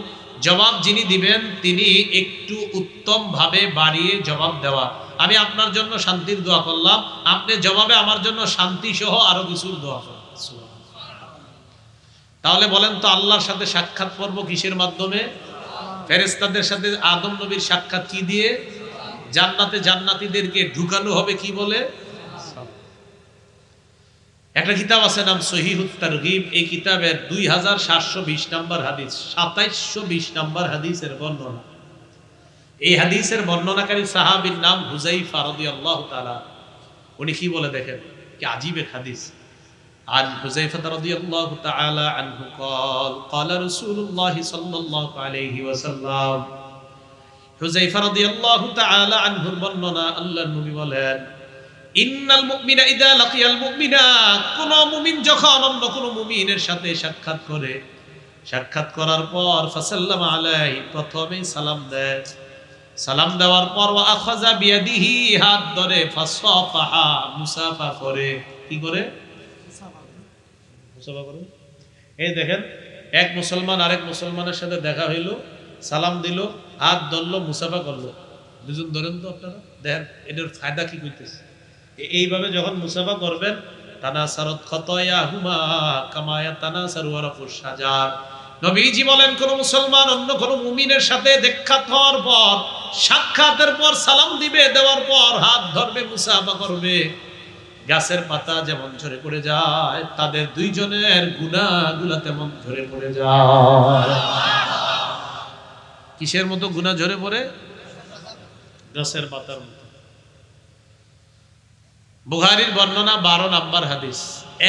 জবাব যিনি দিবেন তিনি একটু উত্তম ভাবে বাড়িয়ে জবাব দেওয়া। আমি আপনার জন্য শান্তির দোয়া করলাম, আপনি জবাবে আমার জন্য শান্তি সহ আরো কিছুর দোয়া করেন। তাহলে বলেন তো আল্লাহর সাথে সাক্ষাৎ পর্ব কিসের মাধ্যমে? ফেরেশতাদের সাথে আদম নবীর সাক্ষাৎ কি দিয়ে? জান্নাতে জান্নাতীদেরকে ঢুকানো হবে কি বলে? একটা কিতাব আছে নাম সহিহুত তারগিব, এই কিতাবের 2720 নম্বর হাদিস, 2720 নম্বর হাদিসের বর্ণনা। এই হাদিসের বর্ণনাকারী সাহাবীর নাম হুযায়ফা রাদিয়াল্লাহু তাআলা। উনি কি বলে দেখেন, কি আজীব এক হাদিস। عن حذيفة رضي الله تعالى عنه قال قال رسول الله صلى الله عليه وسلم, হুযায়ফা রাদিয়াল্লাহু তাআলা আনহুর বর্ণনা, আল্লাহর নবী বলেন ইন্নাল মুমিনা ইযা লাকিয়াল মুমিনা, কোন মুমিন যখন অন্য কোন মুমিনের সাথে সাক্ষাৎ করে, সাক্ষাৎ করার পর ফাসাল্লামা আলাইহি, প্রথমেই সালাম দেয়, সালাম দেওয়ার পর ওয়া আখাযা বিয়াদিহি, হাত ধরে, ফাসাফাহা, মুসাফা করে, কি করে? মুসাফা করে। এই দেখেন এক মুসলমান আরেক মুসলমানের সাথে দেখা হইলো, সালাম দিল, হাত ধরলো, মুসাফা করলো। দুজন ধরেন তো আপনারা দেখেন এটার ফায়দা কি করতেছে। এইভাবে যখন মুসাফা করবেন, তানাসারাত খাতায়াহুমা কামা ইয়াতানাসারু ওয়ারাকুশ শাজার, নবীজি বলেন কোন মুসলমান অন্য কোন মুমিনের সাথে দেখা হওয়ার পর, সাক্ষাতের পর সালাম দিবে, দেওয়ার পর হাত ধরবে, মুসাফা করবে, গাছের পাতা যেমন ঝরে পড়ে যায়, তাদের দুইজনের গুনাহগুলো তেমন ঝরে পড়ে যায়। কিসের মতো গুনাহ ঝরে পড়ে? গাছের পাতার মতো। বুখারীর বর্ণনা 12 নম্বর হাদিস।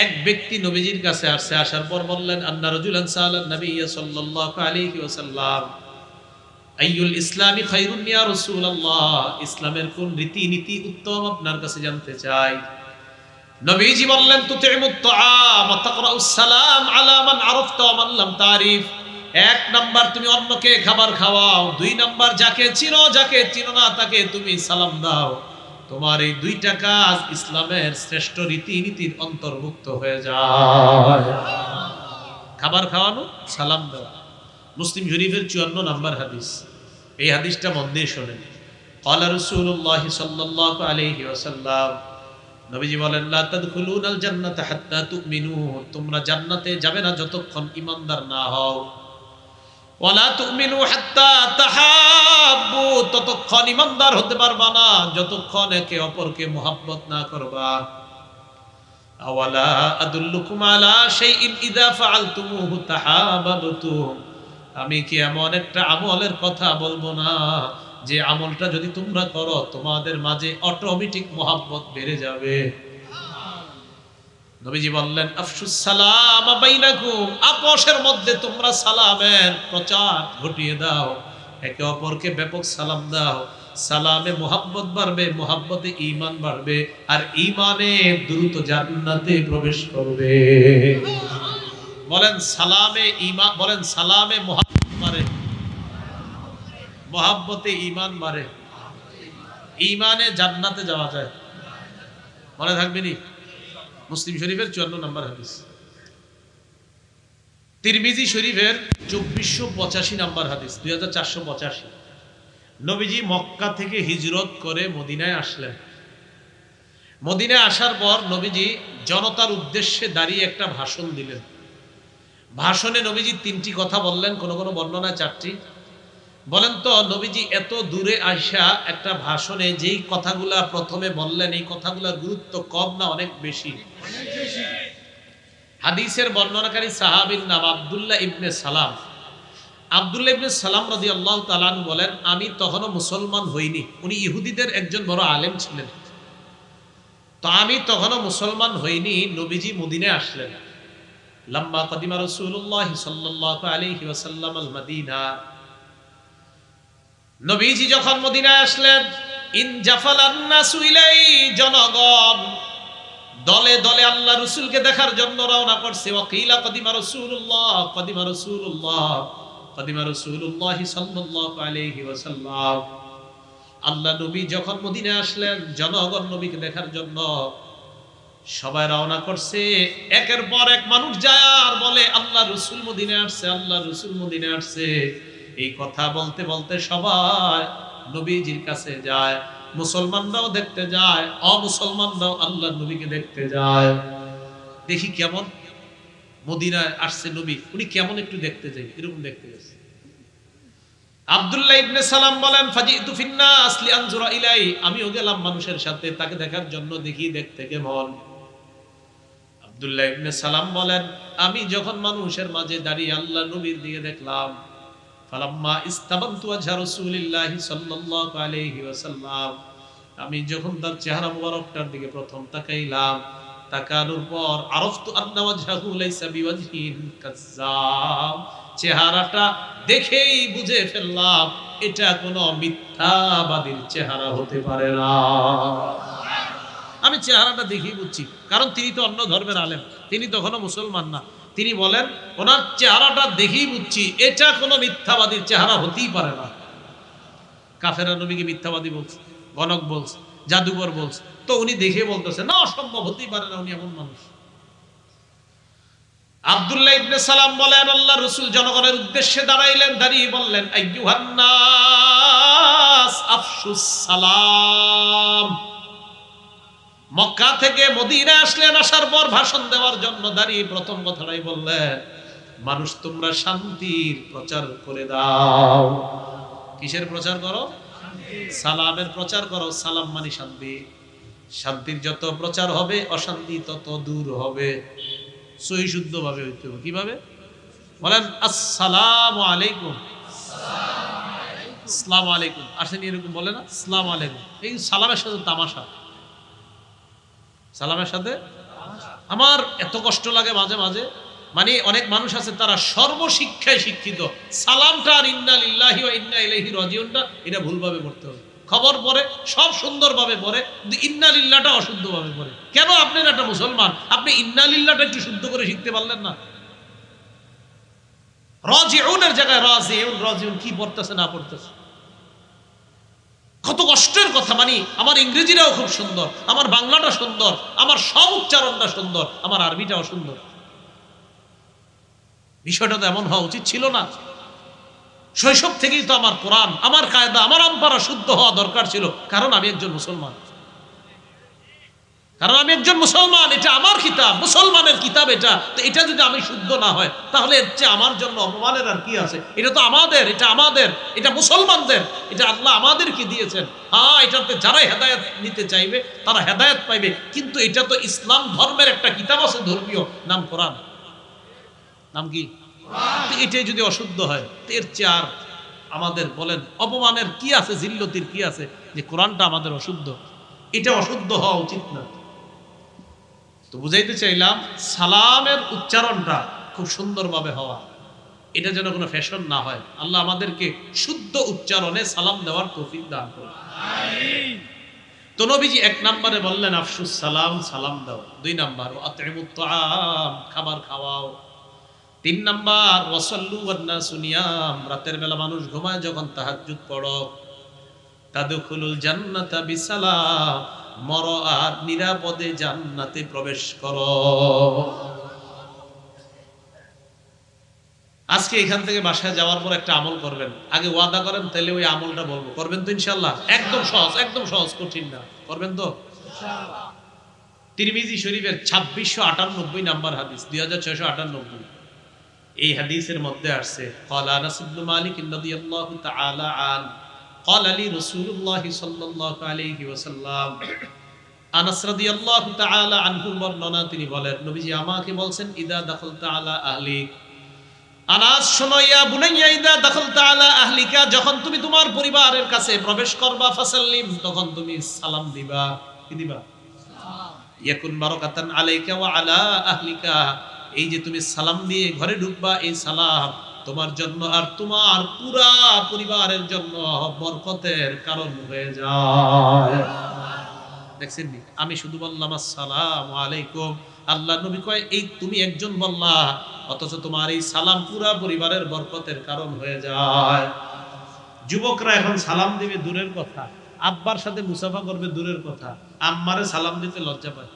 এক ব্যক্তি নবীজির কাছে আসছে, আসার পর বললেন আন্না রাজুলান সাআলান নবী সাল্লাল্লাহু আলাইহি ওয়াসাল্লাম আইয়ুল ইসলামি খায়রুন ইয়া রাসূলুল্লাহ, ইসলামের কোন রীতি নীতি উত্তম আপনার কাছে জানতে চাই। নবীজি বললেন তুতিমুত তাআম ওয়া তাকরাউস সালাম আলা মান আরাফতা ওয়া মান লাম তারিফ, এক নাম্বার তুমি অন্যকে খাবার খাওয়াও, দুই নাম্বার যাকে চিনো যাকে চিনো না তাকে তুমি সালাম দাও। তোমার এই দুইটা কাজ ইসলামের শ্রেষ্ঠ রীতিনীতির অন্তর্ভুক্ত হয়ে যায়। খাবার খাওয়ানো, সালাম দেওয়া। মুসলিম শরীফের 54 নম্বর হাদিস। এই হাদিসটা মন দিয়ে শোনেন। ক্বালা রাসূলুল্লাহ সাল্লাল্লাহু আলাইহি ওয়াসাল্লাম, নবীজি বলেন লা তাদখুলুনাল জান্নাতা হাত্তা তুমিনু, তোমরা জান্নাতে যাবে না যতক্ষণ ঈমানদার না হও। ওয়ালা তুমিনু হাত্তা তাহাব্বু, ততক্ষণ ঈমানদার হতে পারবা না যতক্ষণ একে অপরকে মুহাব্বত না করবা। আওয়ালা আদুল্লুকুম আলা শাইইন ইযা ফাআলতুমুহু তাহাবাবতুম, আমি কি এমন একটা আমলের কথা বলবো না যে আমলটা যদি তোমরা করো তোমাদের মাঝে অটোমেটিক মুহাব্বত বেড়ে যাবে। নবীজি বললেন আফশুস সালাম বাইনাকুম, আপসের মধ্যে তোমরা সালামের প্রচার ঘটিয়ে দাও, একে অপরকে ব্যাপক সালাম দাও। সালামে মোহাব্বত বাড়বে, মোহাব্বতে ঈমান বাড়বে, আর ঈমানে দ্রুত জান্নাতে প্রবেশ করবে। বলেন সালামে ঈমান, বলেন সালামে মোহাব্বত বাড়ে, মোহাব্বতে ঈমান বাড়ে, ঈমানে জান্নাতে যাওয়া যায়। মনে থাকবে নি? মুসলিম শরীফের 54 নম্বর হাদিস, তিরমিজি শরীফের 2485 নম্বর হাদিস, 2485। নবীজি মক্কা থেকে হিজরত করে মদিনায় আসলেন। মদিনায় আসার পর নবীজি জনতার উদ্দেশ্যে দাঁড়িয়ে একটা ভাষণ দিলেন। ভাষণে নবীজি 3টি কথা বললেন, কোন কোন বর্ণনায় 4টি। বলেন তো নবীজি এত দূরে আইসা একটা ভাষণে যেই কথাগুলা প্রথমে বললেন, এই কথাগুলোর গুরুত্ব কম না অনেক বেশি? হাদিসের বর্ণনাকারী সাহাবীর নাম আব্দুল্লাহ ইবনে সালাম। আব্দুল্লাহ ইবনে সালাম রাদিয়াল্লাহু তাআলা আনহু বলেন, আমি তখনও মুসলমান হইনি। উনি ইহুদিদের একজন বড় আলেম ছিলেন। তো আমি তখনও মুসলমান হইনি, নবীজি মদিনায় আসলেন। লাম্মা কাদিমা রাসূলুল্লাহ সাল্লাল্লাহু আলাইহি ওয়াসাল্লাম আল মদিনা, নবীজি যখন মদিনায় আসলেন, ইন জাফালান নাসু ইলাই, জনগণ দলে দলে আল্লাহ রাসূলকে দেখার জন্য রওনা করছে। ওয়াকিলা কাদিমা রাসূলুল্লাহ, কাদিমা রাসূলুল্লাহ, কাদিমা রাসূলুল্লাহ সাল্লাল্লাহু আলাইহি ওয়াসাল্লাম। আল্লাহ নবী যখন মদিনায় আসলেন, জনগণ নবীকে দেখার জন্য সবাই রওনা করছে। একের পর এক মানুষ যায় আর বলে আল্লাহ রাসূল মদিনায় আসছে, আল্লাহ রাসূল মদিনায় আসছে। এই কথা বলতে বলতে সবাই নবীজির কাছে যায়। মুসলমানরাও দেখতে যায়, অমুসলমানরাও আল্লাহ নবীকে দেখতে যায়। দেখি কেমন মদিনায় আসছে নবী, উনি কেমন একটু দেখতে যাই, এরকম দেখতে গেছে। আব্দুল্লাহ ইবনে সালাম বলেন, ফাজিতু ফিন্নাস লিআনজুরা ইলাই, আমিও গেলাম মানুষের সাথে তাকে দেখার জন্য, দেখি দেখতে কেমন। আব্দুল্লাহ ইবনে সালাম বলেন, আমি যখন মানুষের মাঝে দাঁড়িয়ে আল্লাহ নবীর দিকে দেখলাম, ফালাম্মা ইস্তাবানতু ওয়াজহা রাসূলিল্লাহি সাল্লাল্লাহু আলাইহি ওয়াসাল্লাম, আমি যখন তার চেহারা মুবারকটার দিকে প্রথম তাকাইলাম, তাকানোর পর আরাফতু আন্না ওয়াজহাহু লাইসা বিওয়াজহিন কাজ্জাব, চেহারাটা দেখেই বুঝে ফেললাম এটা কোনো মিথ্যাবাদীর চেহারা হতে পারে না। আমি চেহারাটা দেখেই বুঝছি, কারণ তিনি তো অন্য ধর্মের আলেম, তিনি তখনও মুসলমান না। তিনি বলেন ওনার চেহারাটা দেখেই বুঝছি এটা কোনো মিথ্যাবাদীর চেহারা হতেই পারে না। কাফেররা নবীকে মিথ্যাবাদী বলছে, গণক বলছে, জাদুঘর বলছে, তো উনি দেখে বলতেছে না, অসম্ভব, হতেই পারে না, উনি এমন মানুষ। আব্দুল্লাহ ইবনে সালাম বলেন, আল্লাহ রাসূল জনগণের উদ্দেশ্যে দাঁড়াইলেন, দাঁড়িয়ে বললেন, আইয়ুহান নাস আফশুস সালাম। মক্কা থেকে মদিনায় আসলেন, আসার পর ভাষণ দেওয়ার জন্য দাঁড়িয়ে প্রথম কথাটাই বললেন, মানুষ তোমরা শান্তির প্রচার করে দাও। কিসের প্রচার করো? সালামের প্রচার করো। সালাম মানে শান্তি। শান্তির যত প্রচার হবে অশান্তি তত দূর হবে। সহি শুদ্ধ ভাবে হইতে হবে। কিভাবে বলেন? আসসালামু আলাইকুম, আসসালামু আলাইকুম। আসেনি এরকম বলে না? আসসালামু আলাইকুম। এই সালামের সাথে তামাশা, সালামের সাথে আমার এত কষ্ট লাগে মাঝে মাঝে। মানে অনেক মানুষ আছে তারা সর্বশিক্ষায় শিক্ষিত, সালামটা আর ইন্না লিল্লাহি ওয়া ইন্না ইলাইহি রাজিউনটা এটা ভুলভাবে পড়তে হবে। খবর পড়ে সব সুন্দরভাবে পড়ে, কিন্তু ইন্না লিল্লাহটা অশুদ্ধভাবে পড়ে। কেন? আপনার একটা মুসলমান, আপনি ইন্না লিল্লাহটা একটু শুদ্ধ করে শিখতে পারলেন না? রাজিউনের জায়গায় রাজিউন, রাজিউন কি পড়তেছে না পড়তেছে, কত কষ্টের কথা। মানে আমার ইংরেজিটাও খুব সুন্দর, আমার বাংলাটা সুন্দর, আমার সব উচ্চারণটা সুন্দর, আমার আরবিটাও সুন্দর। বিষয়টা তো এমন হওয়া উচিত ছিল না। শৈশব থেকেই তো আমার কোরআন, আমার কায়দা, আমার আমপারা শুদ্ধ হওয়া দরকার ছিল, কারণ আমি একজন মুসলমান। কারণ আমি একজন মুসলমান, এটা আমার কিতাব, মুসলমানের কিতাব এটা। তো এটা যদি আমি শুদ্ধ না হয়, তাহলে এর চেয়ে আমার জন্য অপমানের আর কি আছে? এটা তো আমাদের, এটা আমাদের, এটা মুসলমানদের, এটা আল্লাহ আমাদেরকে দিয়েছেন। হ্যাঁ, এটাতে যারাই হেদায়েত নিতে চাইবে তারা হেদায়েত পাইবে, কিন্তু এটা তো ইসলাম ধর্মের একটা কিতাব আছে, ধর্মীয়, নাম কোরআন। নাম কি? এটাই যদি অশুদ্ধ হয়, এর চেয়ে আর আমাদের বলেন অপমানের কি আছে, জিল্লতির কি আছে যে কোরআনটা আমাদের অশুদ্ধ? এটা অশুদ্ধ হওয়া উচিত না। তো বুঝাইতে চাইলাম সালামের উচ্চারণটা খুব সুন্দরভাবে হওয়া। এটা যেন কোনো ফ্যাশন না হয়। আল্লাহ আমাদেরকে শুদ্ধ উচ্চারণে সালাম দেওয়ার তৌফিক দান করুন। আমিন। তো নবীজি 1 নম্বরে বললেন আফসুস সালাম, সালাম দাও। 2 নাম্বার আতইমুত তাআম, খাবার খাওয়াও। 3 নাম্বার ওয়াসাল্লু ওয়ান নাসু নিয়াম, রাতের বেলা মানুষ ঘুমায় যখন তাহাজ্জুদ পড়ো। তাদখুলুল জান্নাতা বিসালাম, মরো আর নিরাপদে জান্নাতে প্রবেশ করো। আজকে এখান থেকে বাসায় যাওয়ার পর একটা আমল করবেন, আগে ওয়াদা করেন, তাহলে ওই আমলটা বলবো। করবেন তো ইনশাআল্লাহ? একদম সহজ, একদম সহজ, কঠিন না। করবেন তো ইনশাআল্লাহ? তিরমিজি শরীফের 2698 নাম্বার হাদিস, 2698। এই হাদিসের মধ্যে আসছে ক্বালা আনাস ইবনে মালিক রাদিয়াল্লাহু তাআলা আন ক্বালা লি রাসূলুল্লাহ সাল্লাল্লাহু আলাইহি ওয়াসাল্লাম। আনাস রাদিয়াল্লাহু তাআলা আনহু বর্ণনা, তিনি বলেন নবীজি আমাকে বলছেন ইদা দাখালতা আলা আহলিক, আনাস শোনো, ইয়া বুনাইয়া ইদা দাখালতা আলা আহলিকা, যখন তুমি তোমার পরিবারের কাছে প্রবেশ করবা, ফাসাল্লিম, তখন তুমি সালাম দিবা। কি দিবা? সালাম। ইয়াকুন বারাকাতান আলাইকা ওয়া আলা আহলিকা, এই যে তুমি সালাম দিয়ে ঘরে ঢুকবা, এই সালাম তোমার জন্য আর তোমার পুরা পরিবারের জন্য বরকতের কারণ হয়ে যায়। দেখছেন নি? আমি শুধু বললাম আসসালামু আলাইকুম, আল্লাহ নবী কয় এই তুমি একজন বললা, অথচ তোমার এই সালাম পুরা পরিবারের বরকতের কারণ হয়ে যায়। যুবকরা এখন সালাম দিবে দূরের কথা, আব্বার সাথে মুসাফা করবে দূরের কথা, আম্মারে সালাম দিতে লজ্জা পায়,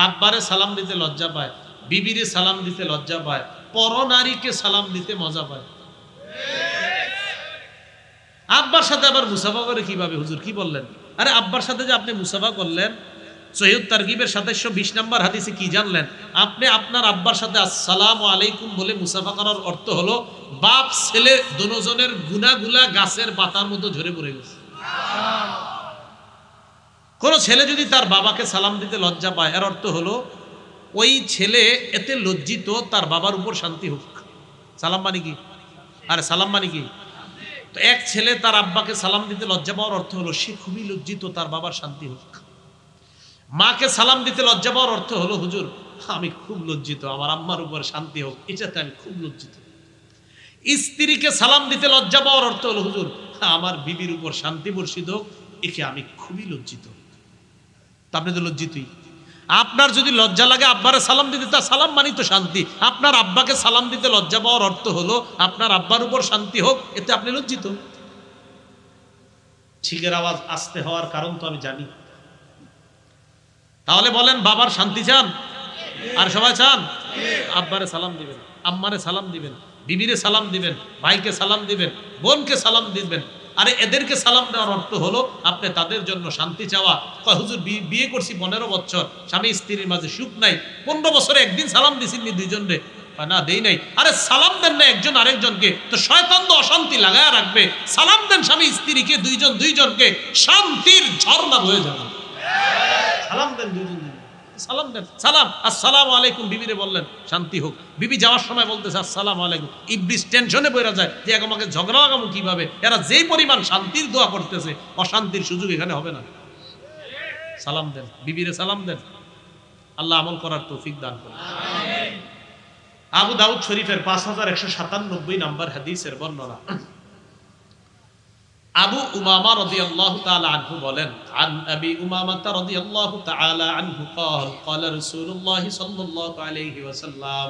আব্বারে সালাম দিতে লজ্জা পায়, বিবিরে সালাম দিতে লজ্জা পায়, পরনারীকে সালাম দিতে মজা পায়। আব্বার সাথে আবার মুসাফা করে কিভাবে? হুজুর কি বললেন? আরে আব্বার সাথে যে আপনি মুসাফা করলেন, সহিহ তারগিবের 2720 নম্বর হাদিসে কি জানলেন? আপনি আপনার আব্বার সাথে আসসালামু আলাইকুম বলে মুসাফা করার অর্থ হলো বাপ ছেলে দুজনের গুনাহগুলা গাছের পাতার মতো ঝরে পড়ে গেছে। কোন ছেলে যদি তার বাবাকে সালাম দিতে লজ্জা পায়, এর অর্থ হলো ওই ছেলে এতে লজ্জিত তার বাবার উপর শান্তি হোক। সালাম মানে কি? আরে সালাম মানে কি? তো এক ছেলে তার আব্বাকে সালাম দিতে লজ্জা পাওয়ার অর্থ হলো সে খুবই লজ্জিত, তার বাবার শান্তি হোক। মাকে সালাম দিতে লজ্জা পাওয়ার অর্থ হলো হুজুর আমি খুব লজ্জিত, আমার আম্মার উপর শান্তি হোক, এটাতে আমি খুব লজ্জিত। স্ত্রীকে সালাম দিতে লজ্জা পাওয়ার অর্থ হলো হুজুর আমার বিবির উপর শান্তি বর্ষিত হোক, একে আমি খুবই লজ্জিত। তা আপনি তো লজ্জিতই। আপনার যদি লজ্জা লাগে আব্বারে সালাম দিতে, তা সালাম মানি তো শান্তি। আপনার আব্বাকে সালাম দিতে লজ্জা পাওয়ার অর্থ হলো আপনার আব্বার উপর শান্তি হোক, এতে আপনি লজ্জিত। ঠিকের আওয়াজ আস্তে হওয়ার কারণ তো আমি জানি। তাহলে বলেন বাবার শান্তি চান? আর সবাই চান? আব্বারে সালাম দিবেন, আম্মারে সালাম দিবেন, বিবিরে সালাম দিবেন, ভাইকে সালাম দিবেন, বোনকে সালাম দিবেন। আরে এদেরকে সালাম দেওয়ার অর্থ হলো আপনি তাদের জন্য শান্তি চাওয়া। কয় হুজুর বিয়ে করছি 15 বছর, স্বামী স্ত্রীর মাঝে সুখ নাই, 15 বছরে একদিন সালাম দিছিনি দুইজনরে? না দেই নাই। আরে সালাম দেন না একজন আরেকজনকে, তো শয়তান তো অশান্তি লাগায় রাখবে। সালাম দেন স্বামী স্ত্রীকে, দুইজনকে, শান্তির ঝর্ণা বয়ে যাবে। সালাম দেন দুইজন, সালাম দেন, সালাম আসসালামু আলাইকুম, বিবিরে বললেন শান্তি হোক। বিবি যাওয়ার সময় বলতেছে আসসালামু আলাইকুম, ইবলিস টেনশনে পড়ে যায় যে আমাকে ঝগড়া লাগামু কিভাবে। এরা যেই পরিমাণ শান্তির দোয়া করতেছে, অশান্তির সুযোগ এখানে হবে না। সালাম দেন, বিবিরে সালাম দেন। আল্লাহ আমল করার তৌফিক দান করুন। আমিন। আবু দাউদ শরীফের 5197 নাম্বার হাদিসের বর্ণনা, আবু উমামা রাদিয়াল্লাহু তাআলা আনহু বলেন, আন আবি উমামা রাদিয়াল্লাহু তাআলা আনহু قال قال رسول الله صلى الله عليه وسلم,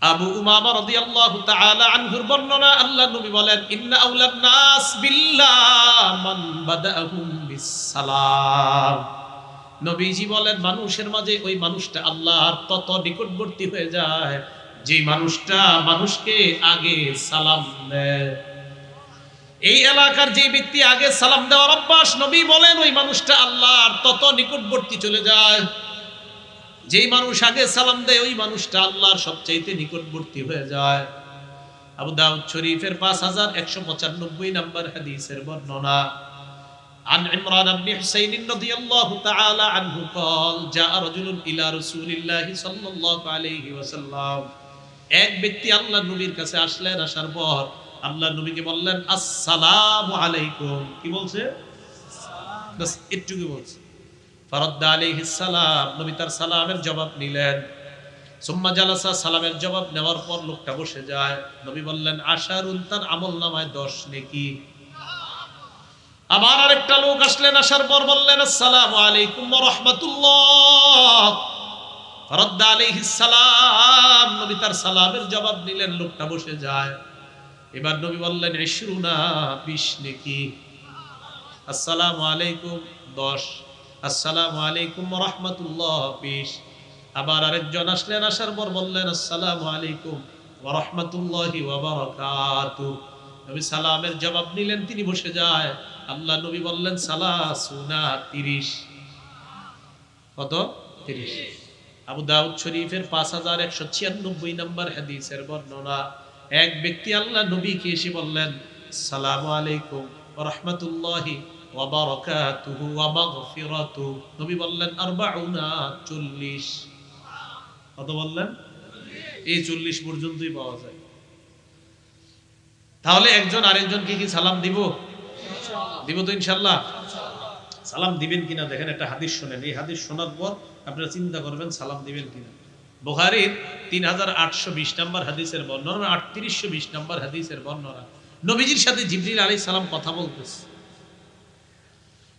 আবু উমামা রাদিয়াল্লাহু তাআলা আনহুর বর্ণনা, আল্লাহর নবী বলেন, ইন্না আউলান নাস বিল্লাহ মান বাদাহুম বিসসালাম। নবীজি বলেন মানুষের মাঝে ওই মানুষটা আল্লাহর তত নিকটবর্তী হয়ে যায় যে মানুষটা মানুষকে আগে সালাম দেয়। এই এলাকার যে ব্যক্তি আগে সালাম দেওয়ার অভ্যাস, নবী বলেন ওই মানুষটা আল্লাহর তত নিকটবর্তী চলে যায়। যেই মানুষ আগে সালাম দেয় ওই মানুষটা আল্লাহর সবচাইতে নিকটবর্তী হয়ে যায়। আবু দাউদ শরীফের 5195 নাম্বার হাদিসের বর্ণনা, عن عمران بن حسين رضي الله تعالى عنه قال جاء رجل إلى رسول الله صلى الله عليه وسلم, এক ব্যক্তি আল্লাহর নবীর কাছে আসলেন, আসার পর আল্লাহর নবীকে বললেন আসসালামু আলাইকুম। কি বলছে? বাস এটুকু বলছে। ফারাদ্দা আলাইহিস সালাম, নবী তার সালামের জবাব নিলেন। সুম্মা জালাসা, সালামের জবাব নেওয়ার পর লোকটা বসে যায়। নবী বললেন আশারুন, তার আমল নামায় 10 নেকি। আবার আরেকটা লোক আসলেন, আসার পর বললেন আসসালামু আলাইকুম ওয়া রাহমাতুল্লাহ। ফারাদ্দা আলাইহিস সালাম, নবী তার সালামের জবাব নিলেন, লোকটা বসে যায়। এবার নবী বললেন 20 নেকি। আসসালামু আলাইকুম 10, আসসালামু আলাইকুম ওয়া রাহমাতুল্লাহ 20। আবার আরেকজন আসলেন, আসার পর বললেন আসসালামু আলাইকুম ওয়া রাহমাতুল্লাহি ওয়া বারাকাতুহু। নবী সালামের জবাব নিলেন, তিনি বসে যায়। আল্লাহ নবী বললেন সালাসুনা 30। কত? 30। আবু দাউদ শরীফের 5196 নম্বর হাদিসের বর্ণনা। এক ব্যক্তি আল্লাহ নবীকে এসে বললেন আসসালামু আলাইকুম ওয়া রাহমাতুল্লাহি ওয়া বারাকাতুহু ওয়া মাগফিরাতুহু। নবী বললেন 40। কত বললেন? এই 40 পর্যন্তই পাওয়া যায়। তাহলে একজন আরেকজনকে কি সালাম দিব? দিব তো ইনশাআল্লাহ। সালাম দিবেন কিনা দেখেন, একটা হাদিস শুনেন। এই হাদিস শোনার পর আপনারা চিন্তা করবেন সালাম দিবেন কিনা। বুখারীর 3820 নম্বর হাদিসের বর্ণনা, 3820 নম্বর হাদিসের বর্ণনা। নবীজির সাথে জিবরিল আলাইহিস সালাম কথা বলতেছে।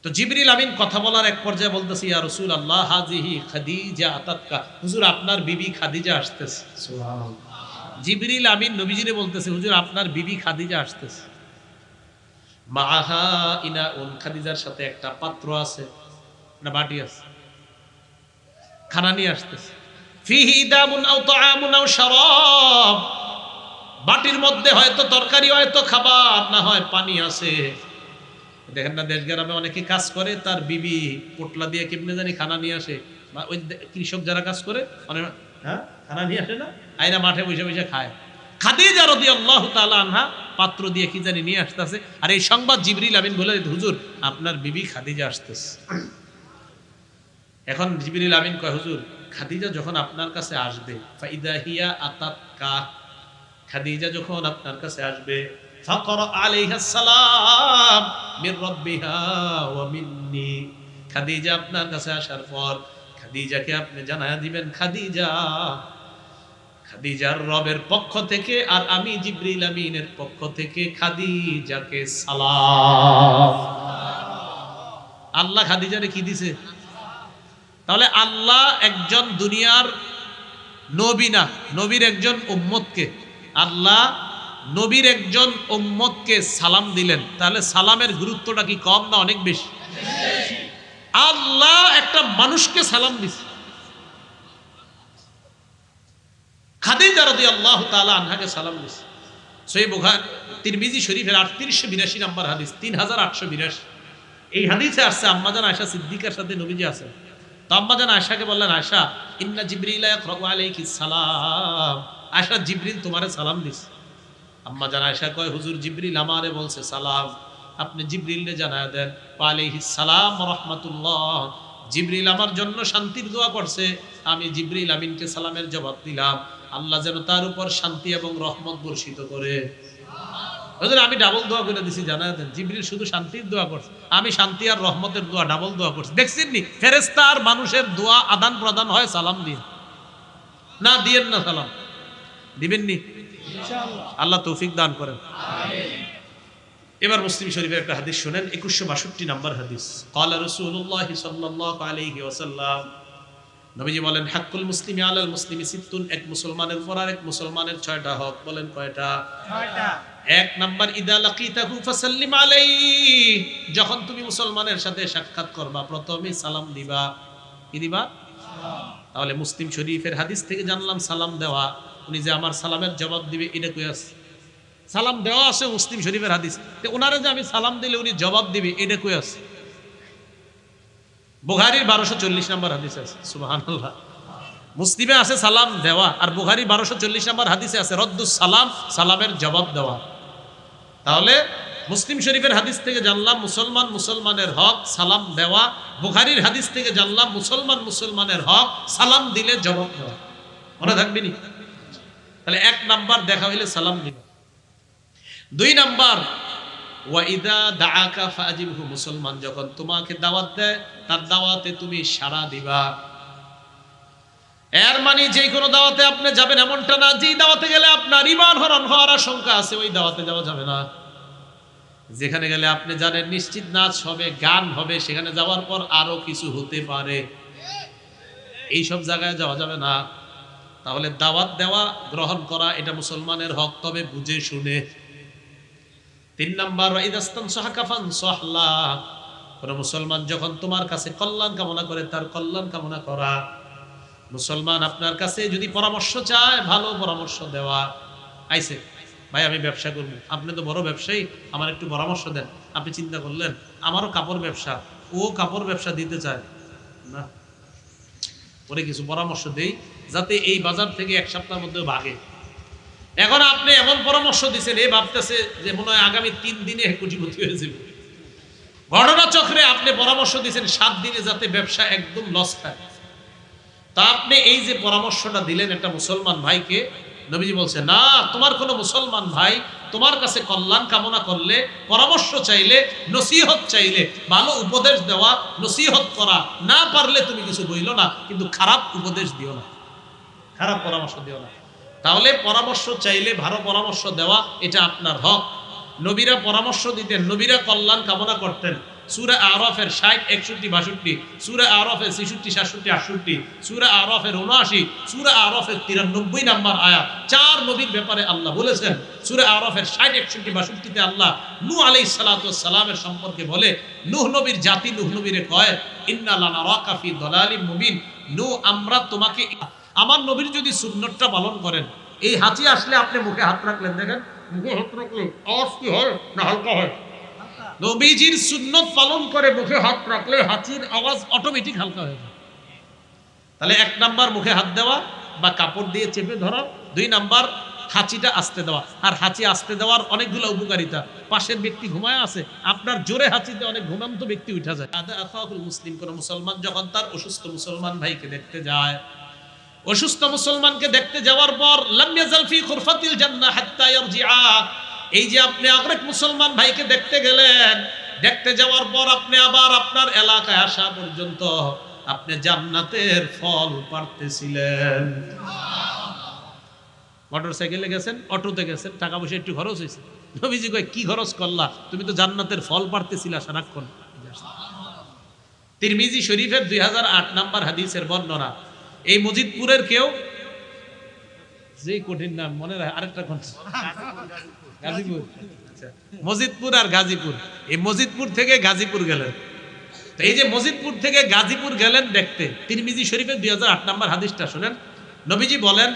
তো জিবরিল আমিন কথা বলার এক পর্যায়ে বলতেছে ইয়া রাসূলুল্লাহ হাযিহি খাদিজা আতাতকা, হুজুর আপনার বিবি খাদিজা আসতেছে। সুবহানাল্লাহ। জিবরিল আমিন নবীজিরে বলতেছে হুজুর আপনার বিবি খাদিজা আসতেছে। মাআহা ইনাউন, খাদিজার সাথে একটা পাত্র আছে, একটা বাটি আছে, খানা নিয়ে আসতেছে। ফিহি দামুন আও তাআমুন আও শারাব, বাটির মধ্যে হয়তো তরকারি, হয়তো খাবার, না হয় পানি আছে। দেখেন না দেশ গ্রামে অনেকে কাজ করে, তার বিবি পোটলা দিয়ে কেমনে জানি খানা নিয়ে আসে, বা ওই কৃষক যারা কাজ করে অনেক খানা নিয়ে আসে না, আইনা মাঠে বসে বসে খায়। খাদিজা রাদিয়াল্লাহু তাআলা আনহা পাত্র দিয়ে কি জানি নিয়ে আসতেছে। আর এই সংবাদ জিবরিল আমিন বলে হুজুর আপনার বিবি খাদিজা আসতেছে। এখন জিবরিল আমিন কয় হুজুর খাদিজা যখন আপনার কাছে আসবে, ফাইদা হিয়া আতাতকা, খাদিজা যখন আপনার কাছে আসবে, ফাকরা আলাইহা সালাম মির রাব্বিহা ওয়া মিন্নি, খাদিজা আপনার কাছে আসার পর খাদিজাকে আপনি জানায়া দিবেন খাদিজার রবের পক্ষ থেকে আর আমি জিবরিল আমিনের পক্ষ থেকে খাদিজাকে সালাম। আল্লাহ খাদিজারে কি দিছে? তাহলে আল্লাহ একজন দুনিয়ার নবী না, নবীর একজন উম্মতকে, আল্লাহ নবীর একজন উম্মতকে সালাম দিলেন। তাহলে সালামের গুরুত্বটা কি কম না অনেক বেশি? আল্লাহ একটা মানুষকে সালাম দিছে। খাদিজা রাদিয়াল্লাহু তাআলা আনহাকে সালাম দিছে। সহিহ বুখারী তিরমিজি শরীফের 3882 নম্বর হাদিস, 3882। এই হাদিসে আসছে আম্মাজান আয়েশা সিদ্দিকার সাথে নবীজি আছেন। তো আম্মাজান আয়েশাকে বললেন আয়েশা ইন্না জিবরিল ইয়াকরাউ আলাইকিস সালাম, আয়েশা জিবরিল তোমারে সালাম দিছে। আম্মাজান আয়েশা কয় হুজুর জিবরিল আমারে বলছে সালাম, আপনি জিবরিলকে জানায়া দেন ওয়া আলাইহিস সালাম ওয়া রাহমাতুল্লাহ, জিবরিল আমার জন্য শান্তির দোয়া করছে, আমি জিবরিল আমিনকে সালামের জবাব দিলাম, আল্লাহ যেন তার উপর শান্তি এবং রহমত বর্ষিত করে। হুজুর আমি ডাবল দোয়া করে দিছি, জানায়া দেন জিবরিল শুধু শান্তির দোয়া করছে, আমি শান্তি আর রহমতের দোয়া ডাবল দোয়া করছি। দেখছেন নি ফেরেশতা আর মানুষের দোয়া আদান প্রদান হয়, সালাম দিন না, দিয়েন না সালাম, দিবেন নি ইনশাআল্লাহ, আল্লাহ তৌফিক দান করেন আমিন। এবার মুসলিম শরীফের একটা হাদিস শুনেন, 2162 নম্বর হাদিস। ক্বালা রাসূলুল্লাহ সাল্লাল্লাহু আলাইহি ওয়াসাল্লাম, নবীজি বলেন হাক্কুল মুসলিমি আলাল মুসলিমি সিত্তুন, এক মুসলমানের উপর আরেক মুসলমানের 6টা হক। বলেন কয়টা? 6টা। এক নাম্বার ইদা লাকিতাহু ফাসাল্লিম আলাইহি, যখন তুমি মুসলমানের সাথে সাক্ষাৎ করবা প্রথমে সালাম দিবা। কি দিবা? সালাম। তাহলে মুসলিম শরীফের হাদিস থেকে জানলাম সালাম দেওয়া, উনি যে আমার সালামের জবাব দিবে এটা কই আছে? সালাম দেওয়া আছে মুসলিম শরীফের হাদিস, ওনারে যে আমি সালাম দিলে উনি জবাব দিবে এটা কই আছে? বুখারীর 1240 নম্বর হাদিস আছে। সুবহানাল্লাহ। মুসলিমে আছে সালাম দেওয়া, আর বুখারীর 1240 নম্বর হাদিসে আছে রদ্দুস সালাম, সালামের জবাব দেওয়া। তাহলে মুসলিম শরীফের হাদিস থেকে জানলাম মুসলমান মুসলমানের হক সালাম দেওয়া, বুখারীর হাদিস থেকে জানলাম মুসলমান মুসলমানের হক সালাম দিলে জবাব দেওয়া। মনে থাকবে নি? তাহলে এক নাম্বার দেখা হইলে সালাম দিবা। 2 নাম্বার ওয়াইদা দাআকা ফাজিবহু, মুসলমান যখন তোমাকে দাওয়াত দেয় তার দাওয়াতে তুমি সাড়া দিবা। এর মানে যে কোনো দাওয়াতে আপনি যাবেন এমনটা না, যেই দাওয়াতে গেলে আপনার ঈমান হরণ হওয়ার আশঙ্কা আছে ওই দাওয়াতে যাওয়া যাবে না। যেখানে গেলে আপনি জানেন নিশ্চিত নাচ হবে, গান হবে, সেখানে যাওয়ার পর আরো কিছু হতে পারে, এইসব জায়গায় যাওয়া যাবে না। তাহলে দাওয়াত দেওয়া, গ্রহণ করা এটা মুসলমানের হক, তবে বুঝে শুনে। 3 নাম্বার, কোন মুসলমান যখন তোমার কাছে কল্যাণ কামনা করে, তার কল্যাণ কামনা করা। মুসলমান আপনার কাছে যদি পরামর্শ চায়, ভালো পরামর্শ দেওয়া। আইছে ভাই আমি ব্যবসা করব, আপনি তো বড় ব্যবসায়ী, আমার একটু পরামর্শ দেন। আপনি চিন্তা করলেন আমারও কাপড় ব্যবসা, ও কাপড় ব্যবসা দিতে চায় না, ওরে কিছু পরামর্শ দেই যাতে এই বাজার থেকে 1 সপ্তাহের মধ্যে ভাগে। এখন আপনি এমন পরামর্শ দিচ্ছেন, এ ভাবতেছে যে মনে হয় আগামী 3 দিনে কোটিপতি হয়ে যাবে। ঘটনা চক্রে আপনি পরামর্শ দিচ্ছেন 7 দিনে যাতে ব্যবসা একদম লস খায়। তা আপনি এই যে পরামর্শটা দিলেন একটা মুসলমান ভাইকে, নবীজি বলছে না, তোমার কোনো মুসলমান ভাই তোমার কাছে কল্যাণ কামনা করলে, পরামর্শ চাইলে, নসিহত চাইলে, ভালো উপদেশ দেওয়া, নসিহত করা, না পারলে তুমি কিছু বইলো না, কিন্তু খারাপ উপদেশ দিও না, খারাপ পরামর্শ দিও না। তাহলে পরামর্শ চাইলে ভালো পরামর্শ দেওয়া এটা আপনার হক। নবীরা পরামর্শ দিতেন, নবীরা কল্যাণ কামনা করতেন। সূরা আরাফের 60, 61, 62, সূরা আরাফের 66, 67, 68, সূরা আরাফের 79, সূরা আরাফের 93 নম্বর আয়াত, 4 নবীর ব্যাপারে আল্লাহ বলেছেন। সূরা আরাফের 60, 61, 62 তে আল্লাহ নূহ আলাইহিস সালাতু ওয়াস সালামের সম্পর্কে বলে, নূহ নবীর জাতি নূহ নবীরে কয়, ইন্না লানারাকা ফি দালালিম মুবিন, নূহ আমরা তোমাকে, আমার নবীর যদি সুন্নতটা পালন করেন, এই হাঁচি আসলে আপনি মুখে হাত রাখলেন, দেখেন মুখে হাত রাখলে আওয়াজ কি হয় না হালকা হয়? নবীজির সুন্নত পালন করে মুখে হাত রাখলে হাঁচির আওয়াজ অটোমেটিক হালকা হয়ে যায়। তাহলে 1 নাম্বার মুখে হাত দেওয়া বা কাপড় দিয়ে চেপে ধরা, 2 নাম্বার হাঁচিটা আস্তে দেওয়া। আর হাঁচি আস্তে দেওয়ার অনেকগুলো উপকারিতা। পাশের ব্যক্তি ঘুমায় আছে, আপনার জোরে হাঁচিতে অনেক ঘুমান্ত ব্যক্তি উঠা যায়। আদা আখাহুল মুসলিম, কোন মুসলমান যখন তার অসুস্থ মুসলমান ভাইকে দেখতে যায়, অসুস্থ মুসলমানকে দেখতে যাওয়ার পর লাম ইয়াজাল ফি খুরফাতিল জান্নাহ হাত্তা ইয়ারজিআ, এই যে আপনি আরেক মুসলমান ভাইকে দেখতে গেলেন, দেখতে যাওয়ার পর আপনি আবার আপনার এলাকায় আসা পর্যন্ত আপনি জান্নাতের ফল পাড়তেছিলেন। মোটরসাইকেলে গেছেন, অটোতে গেছেন, টাকা পয়সা একটু খরচ হয়েছে, নবীজি কয় কি খরচ করলা, তুমি তো জান্নাতের ফল পাড়তেছিলা সারাক্ষণ। তিরমিজি শরীফের 2008 নম্বর হাদিসের বর্ণনা। এই মজিদপুরের কেউ, যে কঠিন নাম মনে রাখে, আরেকটা কোন, গাজীপুর, আচ্ছা মজিদপুর আর গাজীপুর, এই মজিদপুর থেকে গাজীপুর গেলেন। তো এই যে মজিদপুর থেকে গাজীপুর গেলেন দেখতে, তিরমিজি শরীফের 2008 নম্বর হাদিসটা শুনেন। নবীজি বলেন,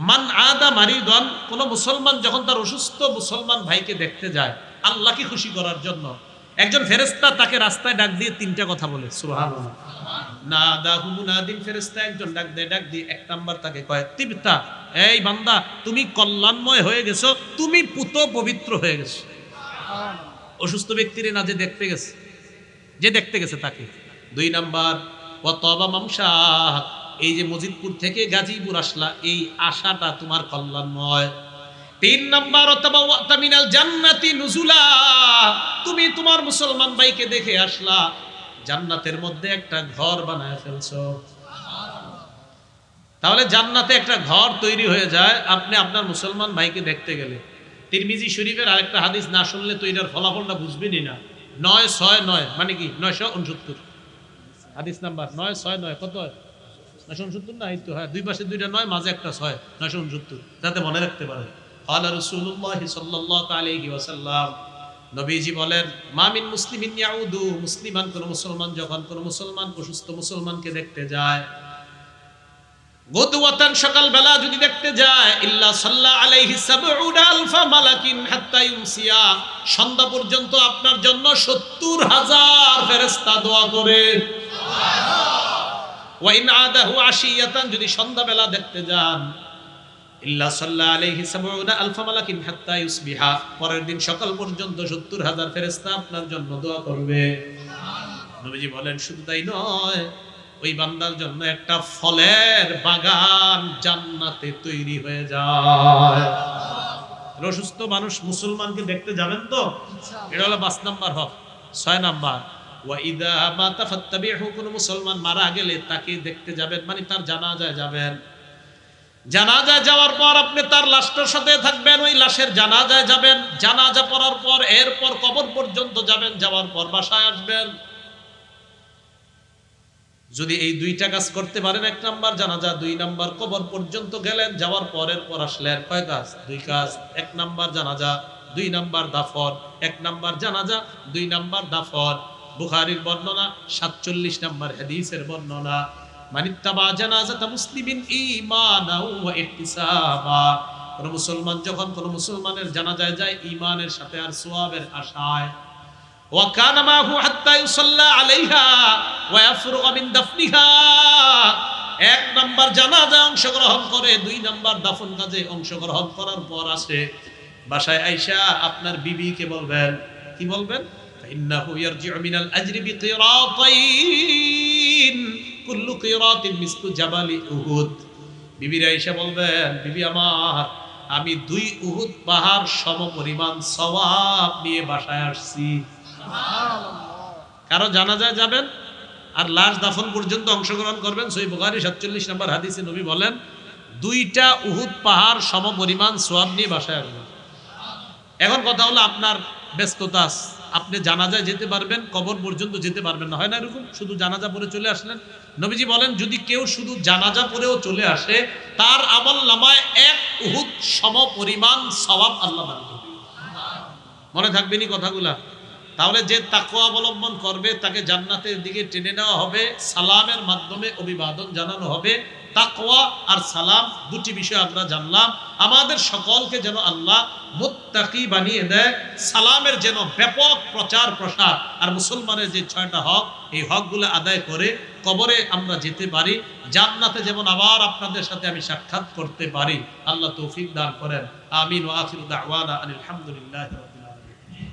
মান আদা মারিদন, কোন মুসলমান যখন তার অসুস্থ মুসলমান ভাইকে দেখতে যায় আল্লাহকে খুশি করার জন্য, একজন ফেরেশতা তাকে রাস্তায় ডাক দিয়ে 3টা কথা বলে, সুবহানাল্লাহ। নাদাহু মুনাদিন, ফেরেশতা একজন ডাক দিয়ে 1 নাম্বার তাকে কয়, তিবতা, এই বান্দা তুমি কল্যাণময় হয়ে গেছো, তুমি পুত পবিত্র হয়ে গেছো। অসুস্থ ব্যক্তিরে না যে দেখতে গেছে, যে দেখতে গেছে তাকে। 2 নাম্বার, ওয়া তাবা মামশাক, এই যে মজিদপুর থেকে গাজীপুর আসলা, এই আশাটা তোমার কল্যাণময়। 3 নাম্বার, ওয়াতাবাওয়াতা মিনাল জান্নাতি নুজুলা, তুমি তোমার মুসলমান ভাইকে দেখে আসলা, জান্নাতের মধ্যে একটা ঘর বানায় ফেলছো। তাহলে জান্নাতে একটা ঘর তৈরি হয়ে যায় আপনি আপনার মুসলমান ভাইকে দেখতে গেলে। তিরমিজি শরীফের আরেকটা হাদিস না শুনলে তো এটার ফলাফলটা বুঝবেনই না। 969 মানে কি 969 হাদিস নাম্বার 969, কত হয়? 969 না, এই তো, হ্যাঁ, 2 পাশে 2টা 9, মাঝে একটা 6, 969, যাতে মনে রাখতে পারেন। ক্বালা রাসূলুল্লাহ সাল্লাল্লাহু আলাইহি ওয়াসাল্লাম, নবীজি বলেন, মা মিন মুসলিমিন ইয়াউদু, মুসলিমান কোন মুসলমান যখন কোন মুসলমান অসুস্থ মুসলমানকে দেখতে যায়, গুদওয়াতান সকালবেলা যদি দেখতে যায়, ইল্লা সাল্লা আলাইহি 70 আলফা মালাকিন হাত্তা ইউমসিয়া, সন্ধ্যা পর্যন্ত আপনার জন্য 70,000 ফেরেশতা দোয়া করে। সুবহানাল্লাহ। ওয়া ইন আদাহু আশিয়াতান, যদি সন্ধ্যাবেলা দেখতে যান, ইল্লা সাল্লা আলাইহি 70 আলফা মালাকিন হাত্তা ইউসবিহা, পরের দিন সকাল পর্যন্ত 70,000 ফেরেশতা আপনার জন্য দোয়া করবে। সুবহানাল্লাহ। নবীজি বলেন, শুধু তাই নয়, ওই বান্দার জন্য একটা ফলের বাগান জান্নাতে তৈরি হয়ে যায়। অসুস্থ মানুষ মুসলমানকে দেখতে যাবেন তো, এটা হলো 5 নাম্বার হক। 6 নাম্বার, ওয়া ইদা মাতা ফাত্তাবিহু, কোন মুসলমান মারা গেলে তাকে দেখতে যাবেন, মানে তার জানাজায় যাবেন। জানাজায় যাওয়ার পর আপনি তার লাশটার সাথে থাকবেন, ওই লাশের জানাজায় যাবেন, জানাজা পড়ার পর এরপর কবর পর্যন্ত যাবেন, যাওয়ার পর বাসায় আসবেন। যদি এই দুইটা কাজ করতে পারেন, 1 নাম্বার জানাজা, 2 নাম্বার কবর পর্যন্ত গেলেন, যাওয়ার পরের পর আসলেন, কয় কাজ? 2 কাজ। 1 নাম্বার জানাজা, 2 নাম্বার দাফন। 1 নাম্বার জানাজা, 2 নাম্বার দাফন। বুখারীর বর্ণনা, 47 নাম্বার হাদিসের বর্ণনা, মানিত্তাবা জানাজাতা মুসলিমিন ঈমানাও ওয়া ইহতিসাবা। কোন মুসলমান যখন কোন মুসলমানের জানাজায় যায় ঈমানের সাথে আর সওয়াবের আশায়, ওয়া কানা মাহু হাত্তা ইউসাল্লা আলাইহা ওয়া ইয়াফরুগা মিন দাফনিহা, 1 নাম্বার জানাজায় অংশগ্রহণ করে, 2 নাম্বার দাফন কাজে অংশগ্রহণ করার পর আসে বাসায় আয়েশা আপনার বিবিকে বলবেন, কি বলবেন? ইন্নাহু ইয়ারজিউ মিনাল আজরি বিকিরাতাইন কুল্লু কিরাতিন মিসলু জাবালি উহুদ। বিবি আয়েশা বলবেন, বিবি আমার, আমি 2 উহুদ পাহাড় সমপরিমাণ সওয়াব নিয়ে বাসায় আসছি। কারো জানাজায় যাবেন আর লাশ দাফন পর্যন্ত অংশগ্রহণ করবেন, সহিহ বুখারী 47 নম্বর হাদিসে নবী বলেন 2টা উহুদ পাহাড় সমপরিমাণ সওয়াব নিয়ে বাসায় আসবেন। এখন কথা হলো আপনার ব্যস্ততা, আপনি জানাজায় যেতে পারবেন, কবর পর্যন্ত যেতে পারবেন না, হয় না এরকম? শুধু জানাজা পড়ে চলে আসলেন। নবীজি বলেন যদি কেউ শুধু জানাজা পড়েও চলে আসে, তার আমল নামায় 1 উহুদ সমপরিমাণ সওয়াব আল্লাহ দান করবে। মনে থাকবেনি কথাগুলা? তাহলে যে তাকওয়া অবলম্বন করবে তাকে জান্নাতের দিকে টেনে নেওয়া হবে, সালামের মাধ্যমে অভিবাদন জানানো হবে। তাকওয়া আর সালাম 2টি বিষয় আমরা জানলাম। আমাদের সকলকে যেন আল্লাহ মুত্তাকি বানিয়ে দেয়, সালামের যেন ব্যাপক প্রচার প্রসার, আর মুসলমানের যে 6টা হক, এই হকগুলো আদায় করে কবরে আমরা যেতে পারি, জান্নাতে যেমন আবার আপনাদের সাথে আমি সাক্ষাৎ করতে পারি। আল্লাহ তৌফিক দান করেন। আমিন ওয়া আখিরু দাওয়ানা আলহামদুলিল্লাহি।